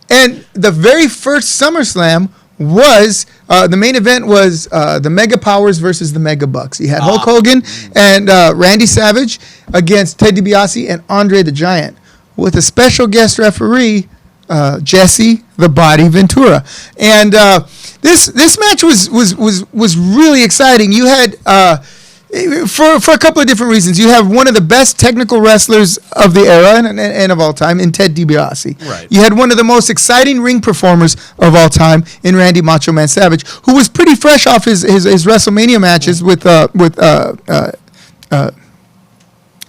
and the very first SummerSlam was the main event was the Mega Powers versus the Mega Bucks. You had Hulk Hogan and Randy Savage against Ted DiBiase and Andre the Giant, with a special guest referee, Jesse the Body Ventura. And this match was really exciting. You had for a couple of different reasons. You have one of the best technical wrestlers of the era and of all time in Ted DiBiase. Right. You had one of the most exciting ring performers of all time in Randy Macho Man Savage, who was pretty fresh off his WrestleMania matches with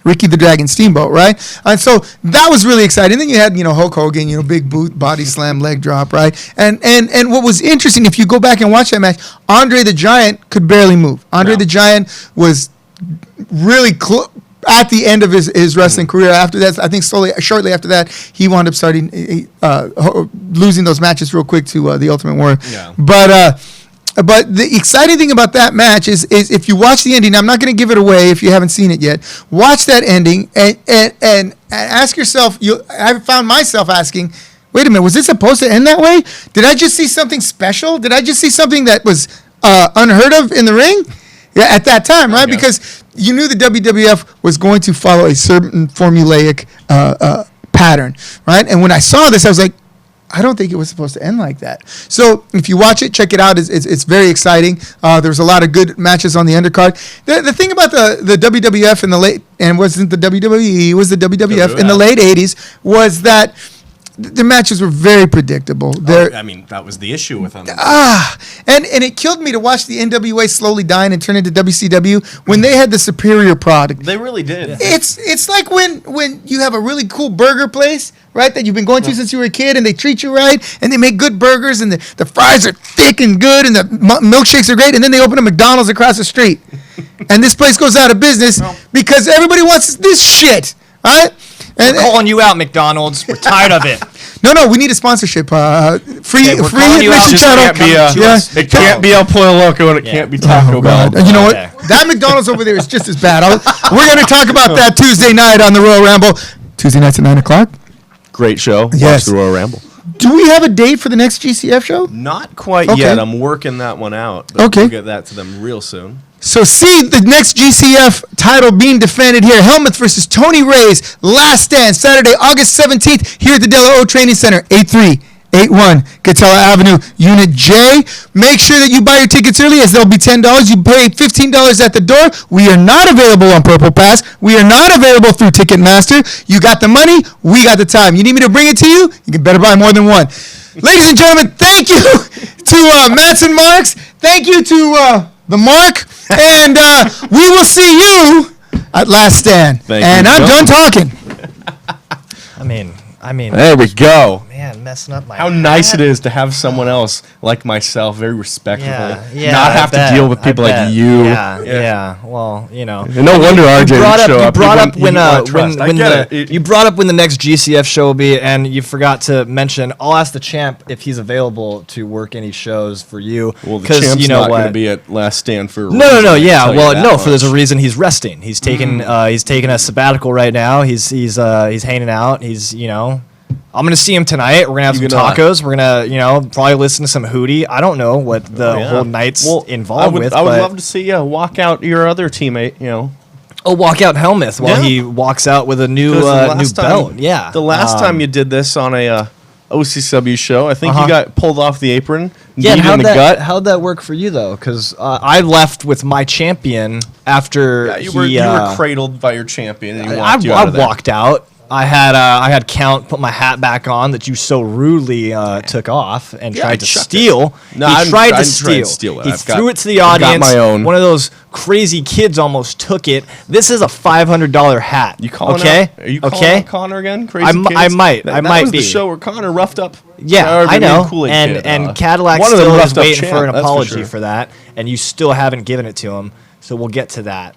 Ricky the Dragon Steamboat, right? And so that was really exciting. Then you had, Hulk Hogan, big boot, body slam, leg drop, right? And what was interesting, if you go back and watch that match, Andre the Giant could barely move. Andre the Giant was really at the end of his wrestling career. After that, I think shortly after that, he wound up losing those matches real quick to the Ultimate Warrior. Yeah. But the exciting thing about that match is if you watch the ending, I'm not going to give it away if you haven't seen it yet. Watch that ending and ask yourself. I found myself asking, wait a minute, was this supposed to end that way? Did I just see something special? Did I just see something that was unheard of in the ring? Yeah, at that time, right? Yeah. Because you knew the WWF was going to follow a certain formulaic pattern, right? And when I saw this, I was like, I don't think it was supposed to end like that. So if you watch it, check it out. It's very exciting. There's a lot of good matches on the undercard. The thing about the WWF in the late, and it wasn't the WWE, it was the WWF in the late 80s, was that the matches were very predictable. That was the issue with them. And it killed me to watch the NWA slowly die and turn into WCW when they had the superior product. They really did. It's like when you have a really cool burger place, right, that you've been going to since you were a kid, and they treat you right, and they make good burgers, and the fries are thick and good, and the milkshakes are great, and then they open a McDonald's across the street. And this place goes out of business because everybody wants this shit, right? We're calling you out, McDonald's. We're tired of it. No, we need a sponsorship. Free calling you out. admission channel. It can't be El Pollo Loco, and it can't be Taco Bell. You know what? Okay. That McDonald's over there is just as bad. We're going to talk about that Tuesday night on the Royal Ramble. Tuesday nights at 9 o'clock. Great show. Yes. Watch the Royal Ramble. Do we have a date for the next GCF show? Not quite Okay. yet. I'm working that one out. But Okay. We'll get that to them real soon. So see the next GCF title being defended here. Helmuth versus Tony Reyes. Last stand, Saturday, August 17th, here at the Della O Training Center, 8381 Catella Avenue, Unit J. Make sure that you buy your tickets early, as they'll be $10. You pay $15 at the door. We are not available on Purple Pass. We are not available through Ticketmaster. You got the money. We got the time. You need me to bring it to you? You can better buy more than one. Ladies and gentlemen, thank you to Mats and Marks. Thank you to the Mark. And we will see you at Last Stand. Thank and you, I'm Joe. done talking. I mean, There we go. man, messing up my How nice it is to have someone else like myself, very respectful, Yeah, not I have bet, to deal with I people bet. like you. Yeah. Well, And no wonder RJ would show up. You brought He up want trust. I get it. you brought up when the next GCF show will be, and you forgot to mention. I'll ask the champ if he's available to work any shows for you. Well, the 'cause champ's you know not going to what? be at Last Stand for a No, reason, I yeah. can tell you Well, that no, for there's a much. reason he's resting. He's taking a sabbatical right now. He's hanging out. I'm gonna see him tonight. We're gonna have You some gonna- tacos. We're gonna probably listen to some Hootie. I don't know what the Oh, yeah. whole night's Well, involved with. I would but love to see you walk out your other teammate. walk out Helmuth while Yeah. he walks out with a new 'Cause the new last time- belt. Yeah, The last time you did this on a OCW show, I think Uh-huh. you got pulled off the apron, Yeah, kneed and in the gut. how'd that work for you though? Because I left with my champion after Yeah, you were cradled by your champion, and he walked you I out of there. walked out. I had Count put my hat back on that you so rudely took off and Yeah, I tried to chucked steal. it. No, he I didn't tried try to to steal. steal it. He I've got- threw it to the I've got audience. my own. One of those crazy kids almost took it. This is a $500 hat. You calling okay? out? Are you calling okay? out Connor again? Crazy I kids? might. That, I that might was be. the show where Connor roughed up. Yeah, however I know. many Kool-Aid And kid, and Cadillac one of them still roughed is up waiting champ, for an that's apology sure. for that, and you still haven't given it to him. So we'll get to that.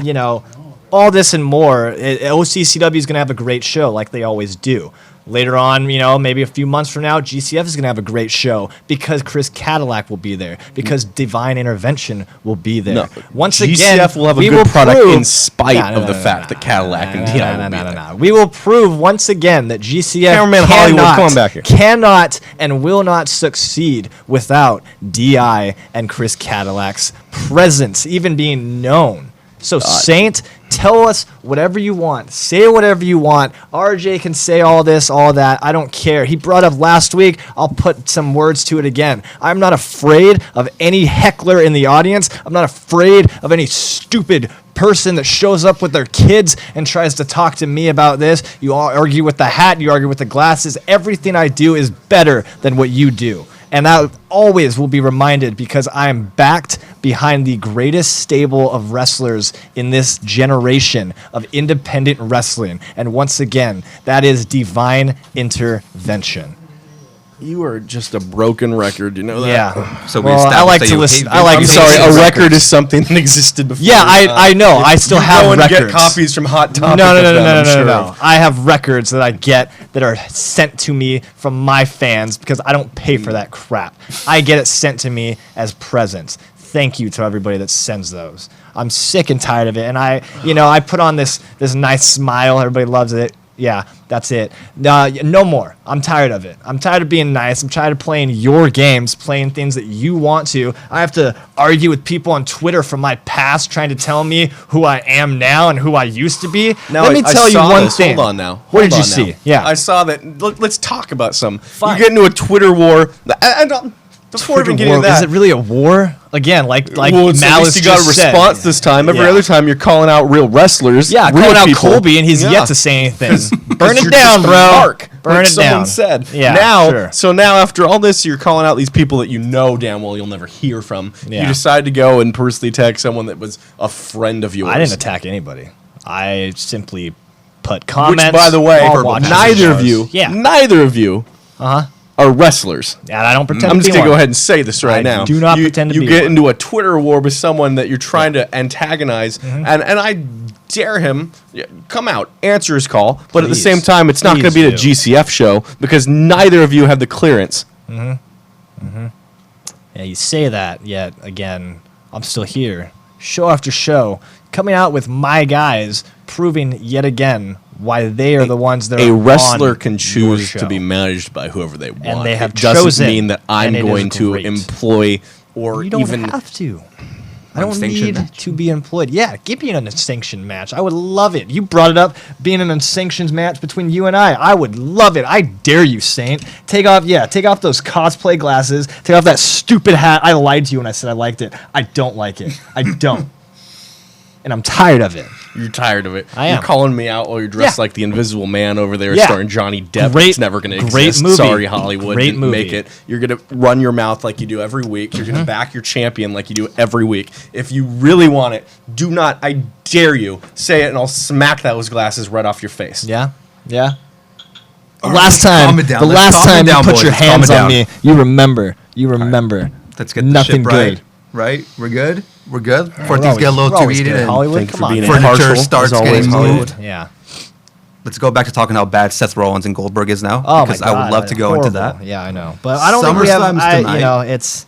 You know, all this and more. OCCW is going to have a great show, like they always do. Later on, you know, maybe a few months from now, GCF is going to have a great show because Chris Cadillac will be there, because Divine Intervention will be there. No, Once GCF again, will have a we good product prove- in spite No, no, of no, the no, fact no, that Cadillac and DI will be there. no. We will prove once again that GCF Cameraman Hollywood, cannot, come on back here. cannot and will not succeed without DI and Chris Cadillac's presence even being known. So Saint, tell us whatever you want. Say whatever you want. RJ can say all this, all that. I don't care. He brought up last week. I'll put some words to it again. I'm not afraid of any heckler in the audience. I'm not afraid of any stupid person that shows up with their kids and tries to talk to me about this. You all argue with the hat. You argue with the glasses. Everything I do is better than what you do. And that always will be reminded because I am backed behind the greatest stable of wrestlers in this generation of independent wrestling. And once again, that is Divine Intervention. You are just a broken record, you know that? Yeah. So we well, I established like that to you listen. hate I like I'm to sorry, listen a to record is something that existed before. Yeah, I know. I still have go and records. get copies from Hot Topic. No, of them, I'm no. sure. I have records that I get that are sent to me from my fans because I don't pay for that crap. I get it sent to me as presents. Thank you to everybody that sends those. I'm sick and tired of it, and I put on this nice smile. Everybody loves it. Yeah, that's it. No more. I'm tired of it. I'm tired of being nice. I'm tired of playing your games, playing things that you want to. I have to argue with people on Twitter from my past trying to tell me who I am now and who I used to be. Now, Let me I tell you saw one this. thing. Hold on now. What Hold did you on see? now. Yeah. I saw that. Let's talk about some. Fine. You get into a Twitter war. Before even getting War. into that. Is it really a war? Again, like well, it's, at Malice least you got a just said. response this time. Every Yeah. other time you're calling out real wrestlers. Yeah, real calling out people. Colby, and he's Yeah. yet to say anything. Burn Because it you're down, just a bro. mark, Burn like it someone down. said. Yeah, now, sure. so now after all this, you're calling out these people that you know damn well you'll never hear from. Yeah. You decide to go and personally tag someone that was a friend of yours. I didn't attack anybody. I simply put comments. Which, by the way, while watching neither of shows. you, Yeah. neither of you, are wrestlers. And I don't pretend I'm to just be gonna go one. ahead and say this right I now. do not you, pretend to you be get one. into a Twitter war with someone that you're trying to antagonize, and I dare him come out, answer his call, but at the Please. same time, it's not going to Please be the do. GCF show because neither of you have the clearance. Yeah, you say that, yet again, I'm still here, show after show, coming out with my guys, proving yet again why they are the ones that A are wrestler on can your choose show. to be managed by whoever they want. they have it doesn't chosen, mean that I'm and it is going to great. employ or You don't even. have to. I don't Unsanctioned need match? to be employed. Yeah, give me an unsanctioned match. I would love it. You brought it up, being an unsanctioned match between you and I would love it. I dare you, Saint. Take off those cosplay glasses. Take off that stupid hat. I lied to you when I said I liked it. I don't like it. I don't. And I'm tired of it. You're tired of it. I am. You're calling me out while you're dressed Yeah. like the Invisible Man over there, Yeah. starring Johnny Depp. Great- It's never going to great exist. movie. Sorry, Hollywood. Great Didn't movie. make it. You're going to run your mouth like you do every week. You're going to back your champion like you do every week. If you really want it, do not. I dare you say it, and I'll smack those glasses right off your face. Yeah? Yeah? The All last right, time, calm it down. the Let's last calm it time you down, put boys. your Let's calm hands it on down. me, you remember. You remember. Let's get Nothing the ship right. good. Right? We're good? We're good? Before We're things get a always- little we're too always heated good. and Hollywood, Thank you come for on, being man. impartial, furniture as starts always, getting Hollywood. moved. Yeah. Let's go back to talking how bad Seth Rollins and Goldberg is now. Oh because my God, I would love to go into horrible. that. Yeah, I know, but I don't think we have. SummerSlam's tonight. You know, it's.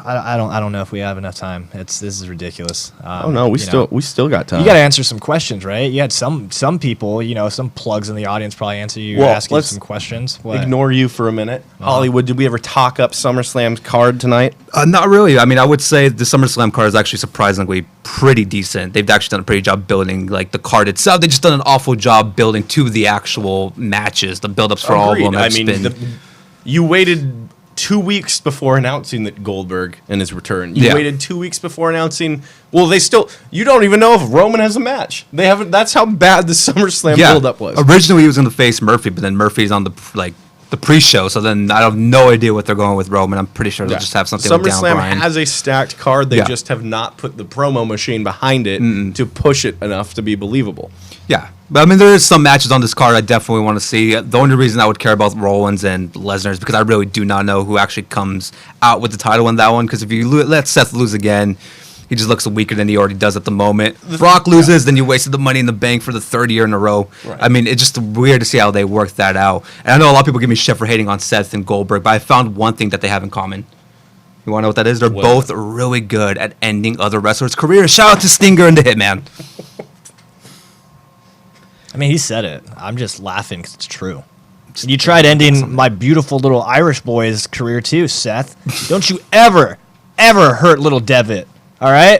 I don't know if we have enough time. This is ridiculous. Oh no, we still got time. You got to answer some questions, right? You had some people, some plugs in the audience probably answer you, Well, ask you let's some questions. What? Ignore you for a minute. Hollywood, did we ever talk up SummerSlam's card tonight? Not really. I mean, I would say the SummerSlam card is actually surprisingly pretty decent. They've actually done a pretty job building like the card itself. They've just done an awful job building to the actual matches. The build-ups for all of them have I mean, been. you waited 2 weeks before announcing that Goldberg and his return. You Yeah. waited 2 weeks before announcing. Well, you don't even know if Roman has a match. They haven't. That's how bad the SummerSlam build-up was. Originally, he was going to face Murphy, but then Murphy's on the pre-show, so then I have no idea what they're going with Roman. I'm pretty sure they'll just have something with Daniel SummerSlam Bryan. has a stacked card. They Yeah. just have not put the promo machine behind it to push it enough to be believable. Yeah, but I mean, there is some matches on this card I definitely want to see. The only reason I would care about Rollins and Lesnar is because I really do not know who actually comes out with the title in that one. Because if you let Seth lose again, he just looks weaker than he already does at the moment. Brock loses, then you wasted the Money in the Bank for the third year in a row. Right. I mean, it's just weird to see how they work that out. And I know a lot of people give me shit for hating on Seth and Goldberg, but I found one thing that they have in common. You want to know what that is? They're What? both really good at ending other wrestlers' careers. Shout out to Stinger and the Hitman. I mean, he said it. I'm just laughing because it's true. You tried ending my beautiful little Irish boy's career too, Seth. Don't you ever hurt little Devitt. All right?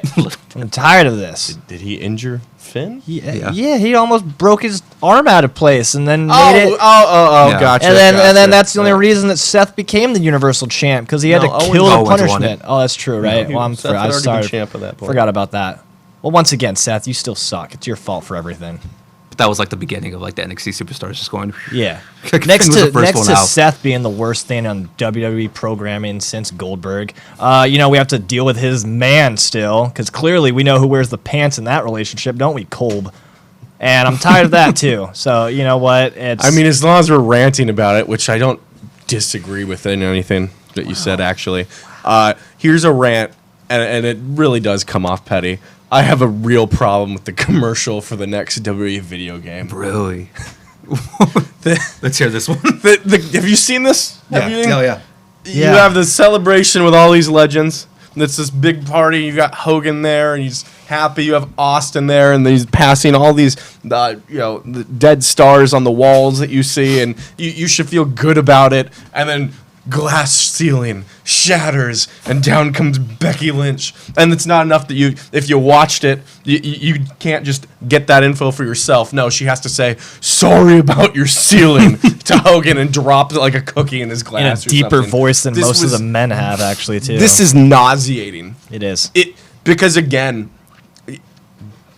I'm tired of this. Did he injure Finn? Yeah, he almost broke his arm out of place and then made Oh, it. Yeah. gotcha. And then gotcha. that's the only Right. reason that Seth became the Universal Champ because he had No, to Owens- kill the Owens won punishment. it. Oh, that's true, right? he- Well, I'm Seth had I was already sorry. been champ at that point. Forgot about that. Well, once again, Seth, you still suck. It's your fault for everything. But that was like the beginning of like the NXT superstars just going. Yeah. Finn next was to the first one out. Seth being the worst thing on WWE programming since Goldberg, we have to deal with his man still because clearly we know who wears the pants in that relationship, don't we, Kolb? And I'm tired of that too. So you know what? It's I mean, as long as we're ranting about it, which I don't disagree with in anything that you said, actually. Here's a rant, and it really does come off petty. I have a real problem with the commercial for the next WWE video game. Really? Let's hear this one. Have you seen this? Have you? yeah. You Yeah. have the celebration with all these legends. And it's this big party. You got Hogan there, and he's happy. You have Austin there, and he's passing all these, the dead stars on the walls that you see, and you should feel good about it. And then glass ceiling shatters, and down comes Becky Lynch. And it's not enough that if you watched it, you can't just get that info for yourself. No, she has to say sorry about your ceiling to Hogan and drop like a cookie in his in a glass. or deeper something. voice than This most of was- the men have actually too. This is nauseating. it is. Because again,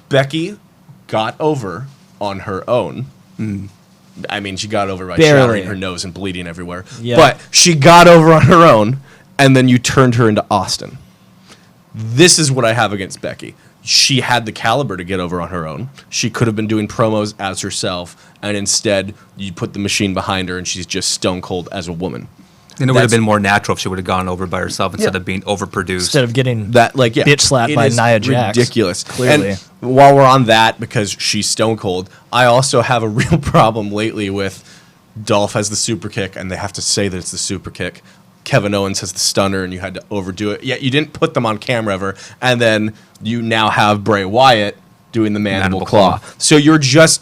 Becky got over on her own. I mean, she got over by Barely. shattering her nose and bleeding everywhere. Yeah. But she got over on her own, and then you turned her into Austin. This is what I have against Becky. She had the caliber to get over on her own. She could have been doing promos as herself, and instead you put the machine behind her, and she's just stone cold as a woman. And it would have That's- been more natural if she would have gone over by herself instead Yeah. of being overproduced. Instead of getting That bitch slapped it by is Nia Jax. ridiculous. Clearly. And while we're on that, because she's stone cold, I also have a real problem lately with Dolph has the super kick, and they have to say that it's the super kick. Kevin Owens has the stunner, and you had to overdo it. Yet you didn't put them on camera ever, and then you now have Bray Wyatt doing the mandible claw. So you're just.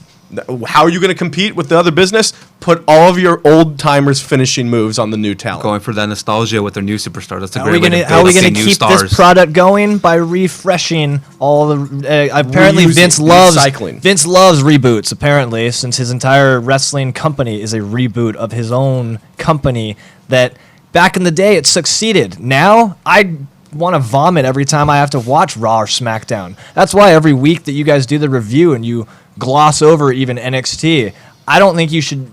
How are you going to compete with the other business? Put all of your old timers finishing moves on the new talent. Going for that nostalgia with their new superstar. That's a How great are we way gonna to How are we build gonna new keep stars. this product going by refreshing all the? Apparently, Reusing, Vince loves recycling. Vince loves reboots. Apparently, since his entire wrestling company is a reboot of his own company, that back in the day it succeeded. Now I want to vomit every time I have to watch Raw or SmackDown. That's why every week that you guys do the review and you gloss over even NXT. I don't think you should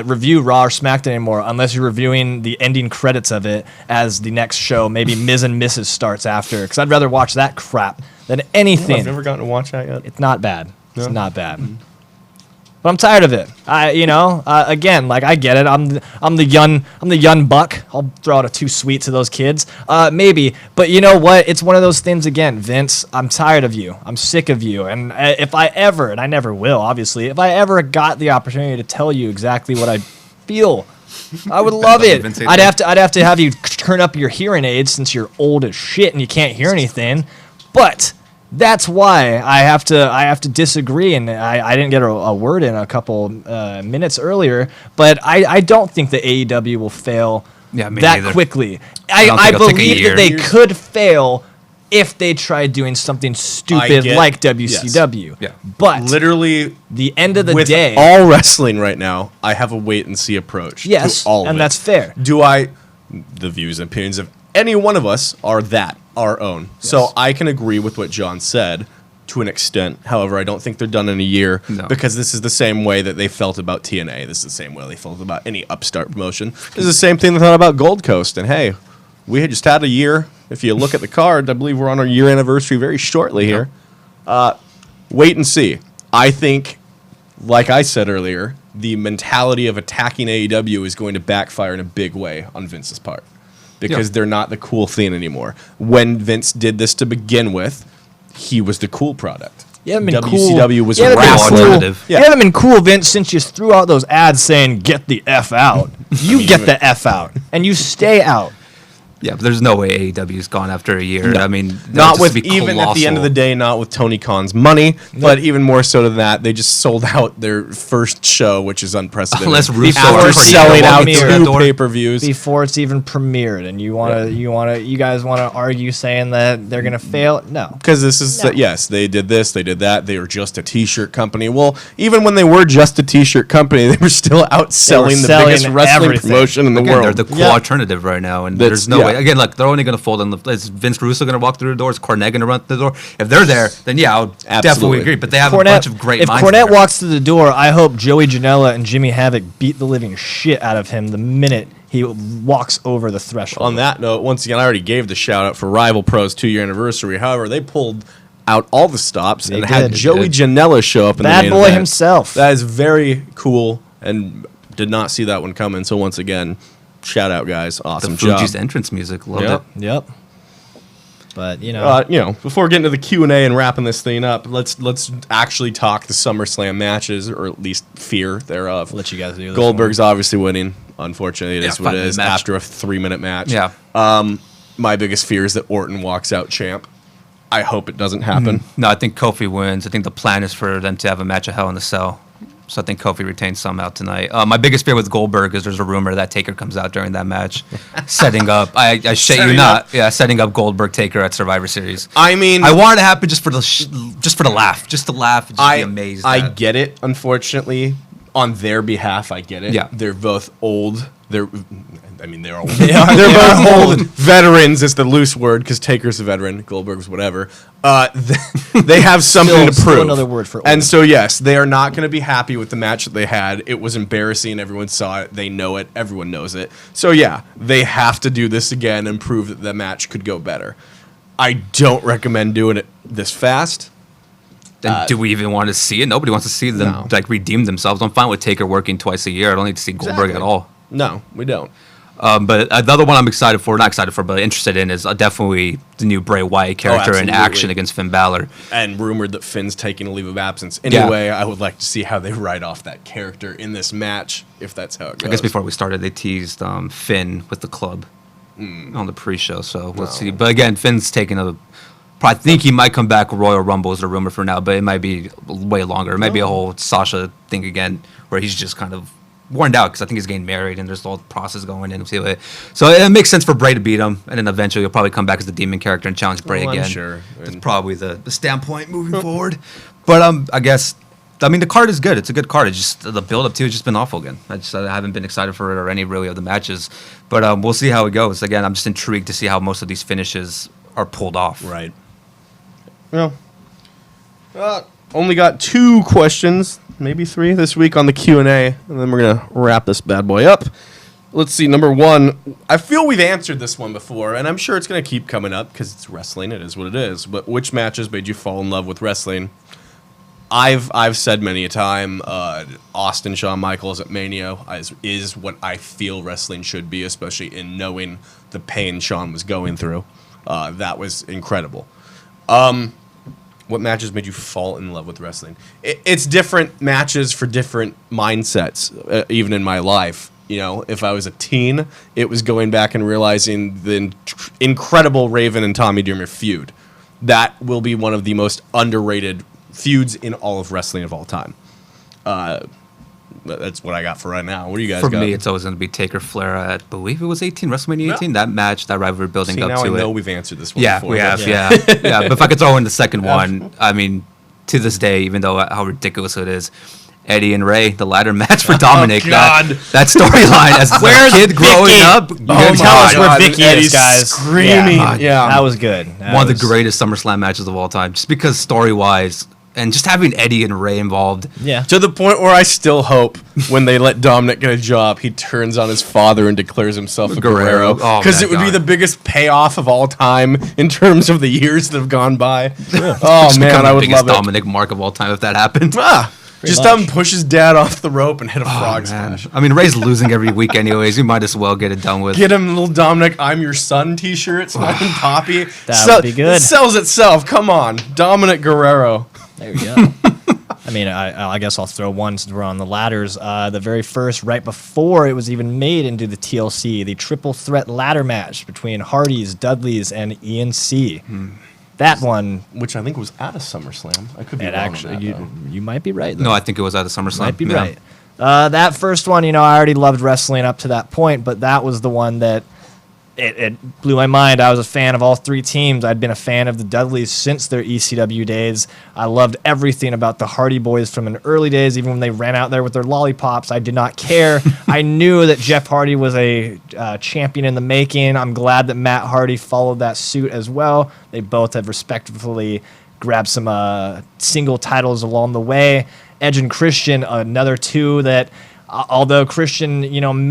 review Raw or SmackDown anymore unless you're reviewing the ending credits of it as the next show. Maybe Ms. and Mrs. starts after, because I'd rather watch that crap than anything. I've never gotten to watch that yet. It's not bad. It's No? not bad. But I'm tired of it. Again, like I get it. I'm the young buck. I'll throw out a too sweet to those kids, maybe. But you know what? It's one of those things again, Vince. I'm tired of you. I'm sick of you. And if I ever, and I never will, obviously, if I ever got the opportunity to tell you exactly what I feel, I would love it. Vince I'd have to have you turn up your hearing aids since you're old as shit and you can't hear anything. But that's why I have to disagree, and I didn't get a word in a couple minutes earlier, but I don't think the AEW will fail Yeah, me that neither. quickly. I don't I think it'll take a believe year. that they could fail if they tried doing something stupid get- like WCW. Yeah. But Literally, the end of the with day, all wrestling right now, I have a wait and see approach. yes, to all of and it. that's fair. Do I the views and opinions of any one of us are our own. So I can agree with what John said to an extent. However, I don't think they're done in a year because this is the same way that they felt about TNA. This is the same way they felt about any upstart promotion. This is the same thing they thought about Gold Coast. And hey, we had just had a year. If you look at the card, I believe we're on our year anniversary very shortly here. Wait and see. I think, like I said earlier, the mentality of attacking AEW is going to backfire in a big way on Vince's part because they're not the cool thing anymore. When Vince did this to begin with, he was the cool product. You haven't been WCW cool. was You haven't been wrestling. cool. Alternative. You haven't been cool, Vince, since you threw out those ads saying "Get the f out." You get the f out, and you stay out. Yeah, but there's no way AEW's gone after a year. I mean, Not just with to be even at the end of the colossal. day, not with Tony Khan's money, but even more so than that, they just sold out their first show, which is unprecedented. Unless Russo after or Kurt selling Angle out walk through that two door. pay-per-views. Before it's even premiered, and you guys wanna argue saying that they're gonna fail? No. Because this is No. yes, they did this, they did that. They were just a T-shirt company. Well, even when they were just a T-shirt company, they were still outselling the selling biggest wrestling everything. promotion in the Again, world. they're the cool Yeah. alternative right now, and That's- there's no yeah. way. Again, look, they're only going to fold in. Is Vince Russo going to walk through the door? Is Cornette going to run through the door? If they're there, then yeah, I'll Absolutely. definitely agree. But they have a bunch of great if minds Cornette there. walks through the door, I hope Joey Janela and Jimmy Havoc beat the living shit out of him the minute he walks over the threshold. On that note, once again, I already gave the shout out for Rival Pro's 2-year anniversary. However, they pulled out all the stops and had did. Joey Janela show up in Bad the main boy event. himself. That is very cool and did not see that one coming. So once again, shout out, guys. the Awesome job. Fuji's entrance music, loved Yep. it. Yep. But you know, Before getting to the Q&A and wrapping this thing up, let's actually talk the SummerSlam matches, or at least fear thereof. I'll let you guys do this. Goldberg's obviously winning. Unfortunately, it Yeah, is what it 5-minute is match. after a 3-minute match. Yeah. My biggest fear is that Orton walks out champ. I hope it doesn't happen. No, I think Kofi wins. I think the plan is for them to have a match of Hell in a Cell. So I think Kofi retains somehow tonight. My biggest fear with Goldberg is there's a rumor that Taker comes out during that match, setting up. I shit you Setting not. up. Yeah, setting up Goldberg Taker at Survivor Series. I mean, I want it to happen just for the laugh, just to laugh, and just be amazed. I at. get it. Unfortunately, on their behalf, I get it. Yeah. They're both old. They're old. are. They're both old veterans. Is the loose word because Taker's a veteran, Goldberg's whatever. They have something to Still prove. another word for And old. so yes, they are not going to be happy with the match that they had. It was embarrassing. Everyone saw it. They know it. Everyone knows it. So yeah, they have to do this again and prove that the match could go better. I don't recommend doing it this fast. Then do we even want to see it? Nobody wants to see them No. like redeem themselves. I'm fine with Taker working twice a year. I don't need to see Goldberg Exactly. at all. No, we don't. But another one I'm excited for, not excited for, but interested in is definitely the new Bray Wyatt character in absolutely. action against Finn Balor. And rumored that Finn's taking a leave of absence. Yeah. Anyway, I would like to see how they write off that character in this match, if that's how it goes. I guess before we started, they teased Finn with the club on the pre-show, so let's see. But again, Finn's taking a. I think he might come back. Royal Rumble is a rumor for now, but it might be way longer. It might be a whole Sasha thing again, where he's just kind of worn out because I think he's getting married and there's all the process going into it. So it makes sense for Bray to beat him, and then eventually he'll probably come back as the demon character and challenge Bray Well, I'm again. sure. That's And- probably the standpoint moving forward. But I guess. I mean, the card is good. It's a good card. It's just the build-up to it's just been awful again. I haven't been excited for it or any really of the matches. But we'll see how it goes. Again, I'm just intrigued to see how most of these finishes are pulled off. Right. Well, only got 2 questions, maybe 3 this week on the Q&A, and then we're going to wrap this bad boy up. Let's see, number 1. I feel we've answered this one before, and I'm sure it's going to keep coming up because it's wrestling. It is what it is. But which matches made you fall in love with wrestling? I've said many a time, Austin Shawn Michaels at Mania is what I feel wrestling should be, especially in knowing the pain Shawn was going through. That was incredible. What matches made you fall in love with wrestling? It's different matches for different mindsets, even in my life. You know, if I was a teen, it was going back and realizing the incredible Raven and Tommy Dreamer feud. That will be one of the most underrated feuds in all of wrestling of all time. That's what I got for right now. What do you guys For got? me, it's always going to be Taker Flair at, I believe it was 18, WrestleMania 18. That match, that rivalry building See, up now to I know it. we've answered this one Yeah, before. we have. but- Yeah, yeah. But if I could throw in the second one, I mean, to this day, even though how ridiculous it is, Eddie and Ray, the ladder match for Dominic. God. That storyline as a Where's kid growing Vicky? up. Oh good my God. us where Vicky is, Eddie's guys. screaming. Yeah. Yeah. That was good. That One of was- the greatest SummerSlam matches of all time, just because story-wise, and just having Eddie and Ray involved. Yeah. To the point where I still hope when they let Dominic get a job, he turns on his father and declares himself a Guerrero. Guerrero. Oh, Because my it would be God. the biggest payoff of all time in terms of the years that have gone by. Oh, Just man, become I the would biggest love it. Dominic mark of all time if that happened. Just much. have him push his dad off the rope and hit a Oh, frog man. splash. I mean, Ray's losing every week anyways. You might as well get it done with. Get him little Dominic, I'm your son t-shirt, Smiling Poppy. That would be good. It sells itself. Come on. Dominic Guerrero. There you go. I mean, I guess I'll throw one since we're on the ladders. The very first, right before it was even made into the TLC, the triple threat ladder match between Hardy's, Dudley's, and ENC. That one, Which I think was at a SummerSlam. I could be it wrong actually, on that, though. you might be right. No, I think it was at the SummerSlam. might be Yeah. right. That first one, I already loved wrestling up to that point, but that was the one that it blew my mind. I was a fan of all three teams. I'd been a fan of the Dudleys since their ECW days. I loved everything about the Hardy Boys from an early days, even when they ran out there with their lollipops. I did not care. I knew that Jeff Hardy was a champion in the making. I'm glad that Matt Hardy followed that suit as well. They both have respectively grabbed some single titles along the way. Edge and Christian, another two that, although Christian,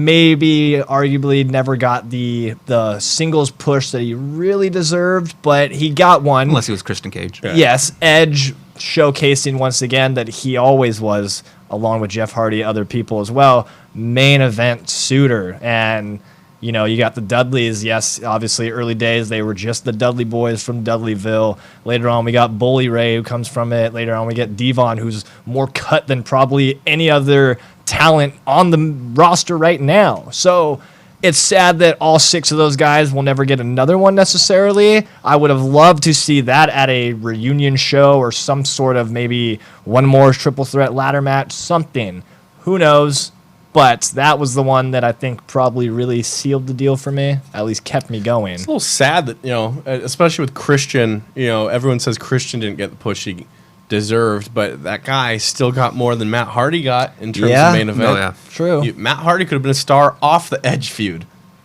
maybe arguably never got the singles push that he really deserved, but he got one. Unless he was Christian Cage. Yes, Edge showcasing once again that he always was, along with Jeff Hardy, other people as well, main event suitor. And, you got the Dudleys. Yes, obviously early days, they were just the Dudley Boys from Dudleyville. Later on, we got Bully Ray, who comes from it. Later on, we get Devon, who's more cut than probably any other talent on the roster right now. So it's sad that all six of those guys will never get another one necessarily. I would have loved to see that at a reunion show or some sort of maybe one more triple threat ladder match, something. Who knows? But that was the one that I think probably really sealed the deal for me, at least kept me going. It's a little sad that, especially with Christian, everyone says Christian didn't get the push he deserved, but that guy still got more than Matt Hardy got in terms Yeah. of main event. Oh, yeah. True. Matt Hardy could have been a star off the Edge feud.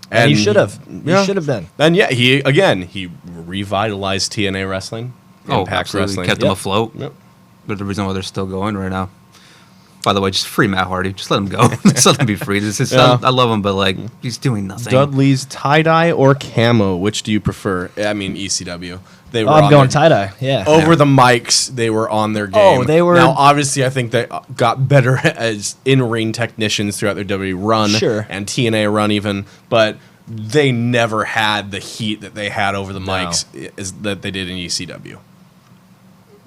And he should have. Yeah. He should have been. And yeah, he revitalized TNA wrestling, Oh, Impact absolutely. Wrestling. Kept them afloat. Yep. They're the reason why they're still going right now. By the way, just free Matt Hardy. Just let him go. Just let him be free. Yeah. I love him, but he's doing nothing. Dudley's tie-dye or camo, which do you prefer? I mean, ECW. They were Oh, I'm on going their- tie-dye. Yeah. Over the mics, they were on their game. Oh, they were- Now, obviously, I think they got better as in-ring technicians throughout their WWE run Sure. and TNA run even, but they never had the heat that they had over the mics that they did in ECW.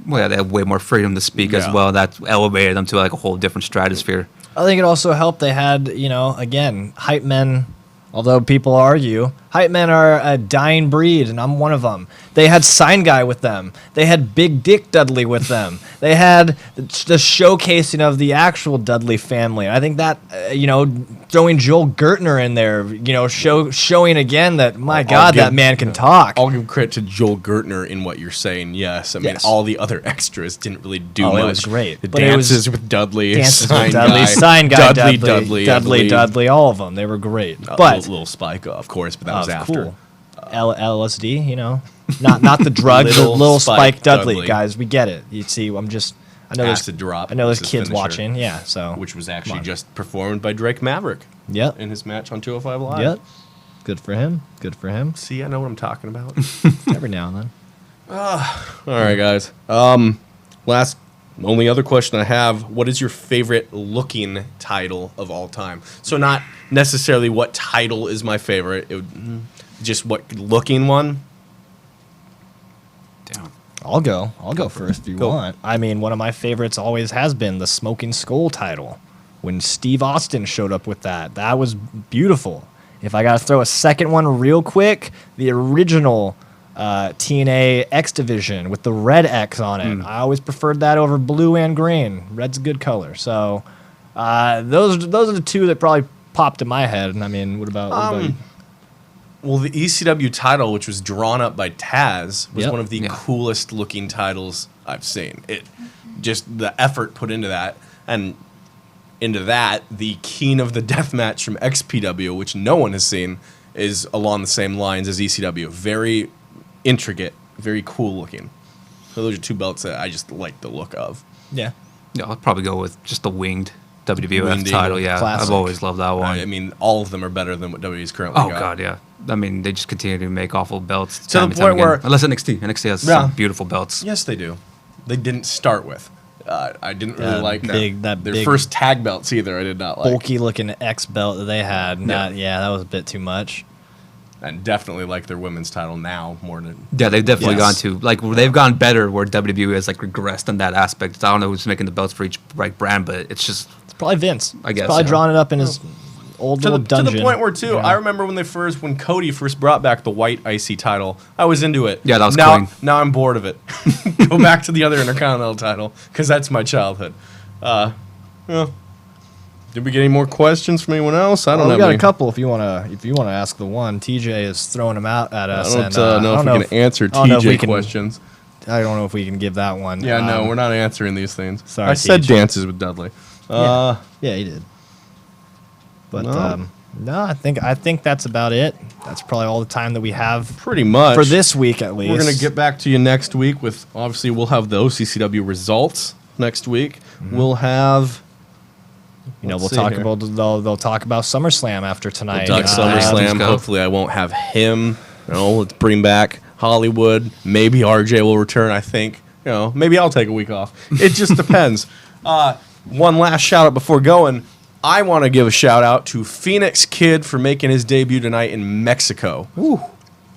Well, yeah, they have way more freedom to speak as Yeah. well. That elevated them to a whole different stratosphere. I think it also helped they had, again, hype men, although people argue, hype men are a dying breed, and I'm one of them. They had Sign Guy with them. They had Big Dick Dudley with them. They had the showcasing of the actual Dudley family. I think that, throwing Joel Gertner in there, showing again that, my God, that man can talk. I'll give credit to Joel Gertner in what you're saying. Yes, I mean Yes. all the other extras didn't really do Oh, much. it was great. The But it was- dances with Dudley, Dances Sign with Dudley, Guy, Sign Guy, Dudley, Dudley, I believe. Dudley, all of them. They were great. A But little Spike, of course, but that Oh, was it's after. cool. LSD, not the drug, the Little little Spike Spike Dudley. Dudley. guys. We get it. You see, I know there's Acid Drop I know there's was his kids finisher, watching. Yeah, so which was Come actually on. just performed by Drake Maverick Yep. in his match on 205 Live. Yep. Good for him. Good for him. See, I know what I'm talking about. Every now and then. All right, guys. Last, only other question I have: what is your favorite looking title of all time? So not necessarily what title is my favorite. It would, just what looking one. Damn. I'll go first if you want. I mean, one of my favorites always has been the Smoking Skull title. When Steve Austin showed up with that was beautiful. If I got to throw a second one real quick, the original TNA X Division with the red X on it. I always preferred that over blue and green. Red's a good color. So those are the two that probably popped in my head. And I mean, what about you? Well, the ECW title, which was drawn up by Taz, was Yep. one of the Yeah. coolest looking titles I've seen. It just the effort put into that, and into that, the King of the Death match from XPW, which no one has seen, is along the same lines as ECW. Very intricate, very cool looking. So those are two belts that I just like the look of. Yeah. Yeah, I'll probably go with just the winged WWF Winged title. Eagle. Yeah, Classic. I've always loved that one. I mean, all of them are better than what WWE's currently Oh got. god, yeah. I mean, they just continue to make awful belts To the time and time point again. where- Unless NXT has Yeah. some beautiful belts. Yes, they do. They didn't start with. I didn't really like their big first tag belts either. I did not like. bulky looking X belt that they had. Yeah. That was a bit too much. And definitely like their women's title now more than. Yeah, they've definitely Yes. gone to they've gone better where WWE has regressed in that aspect. I don't know who's making the belts for each brand, but it's just It's probably Vince. I guess, He's probably yeah. drawing it up in his old To little the dungeon. point where too, Yeah. I remember when Cody first brought back the white IC title, I was into it. Yeah, that was now, clean. Now I'm bored of it. Go back to the other Intercontinental title because that's my childhood. Well, did we get any more questions from anyone else? I don't Well, know. we got a couple. If you wanna ask the one, TJ is throwing them out at I us. don't and, know if we can answer I don't know if we TJ can- questions. I don't know if we can give that one. Yeah, no, we're not answering these things. sorry, I said TJ. dances with Dudley. Yeah, he did. But No. no, I think that's about it. That's probably all the time that we have Pretty much for this week, at least. We're gonna get back to you next week with obviously we'll have the OCCW results next week. We'll have we'll let's see talk here. about they'll talk about SummerSlam after tonight. Duck let's SummerSlam. go. Hopefully, I won't have him. Let's bring back Hollywood. Maybe RJ will return. I think. Maybe I'll take a week off. It just depends. One last shout out before going. I want to give a shout out to Phoenix Kid for making his debut tonight in Mexico.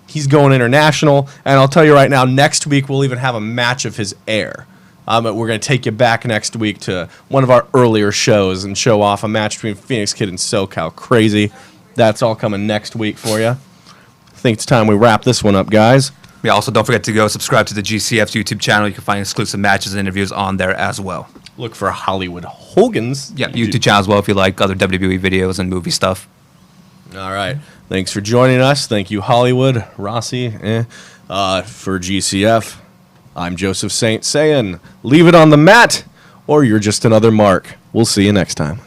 He's going international, and I'll tell you right now, next week we'll even have a match of his air. We're going to take you back next week to one of our earlier shows and show off a match between Phoenix Kid and SoCal Crazy. That's all coming next week for you. I think it's time we wrap this one up, guys. Yeah, also don't forget to go subscribe to the GCF's YouTube channel. You can find exclusive matches and interviews on there as well. Look for Hollywood Hogan's. Yeah, YouTube channel as well if you like other WWE videos and movie stuff. All right. Thanks for joining us. Thank you, Hollywood, Rossi, for GCF. I'm Joseph Saint saying, leave it on the mat, or you're just another mark. We'll see you next time.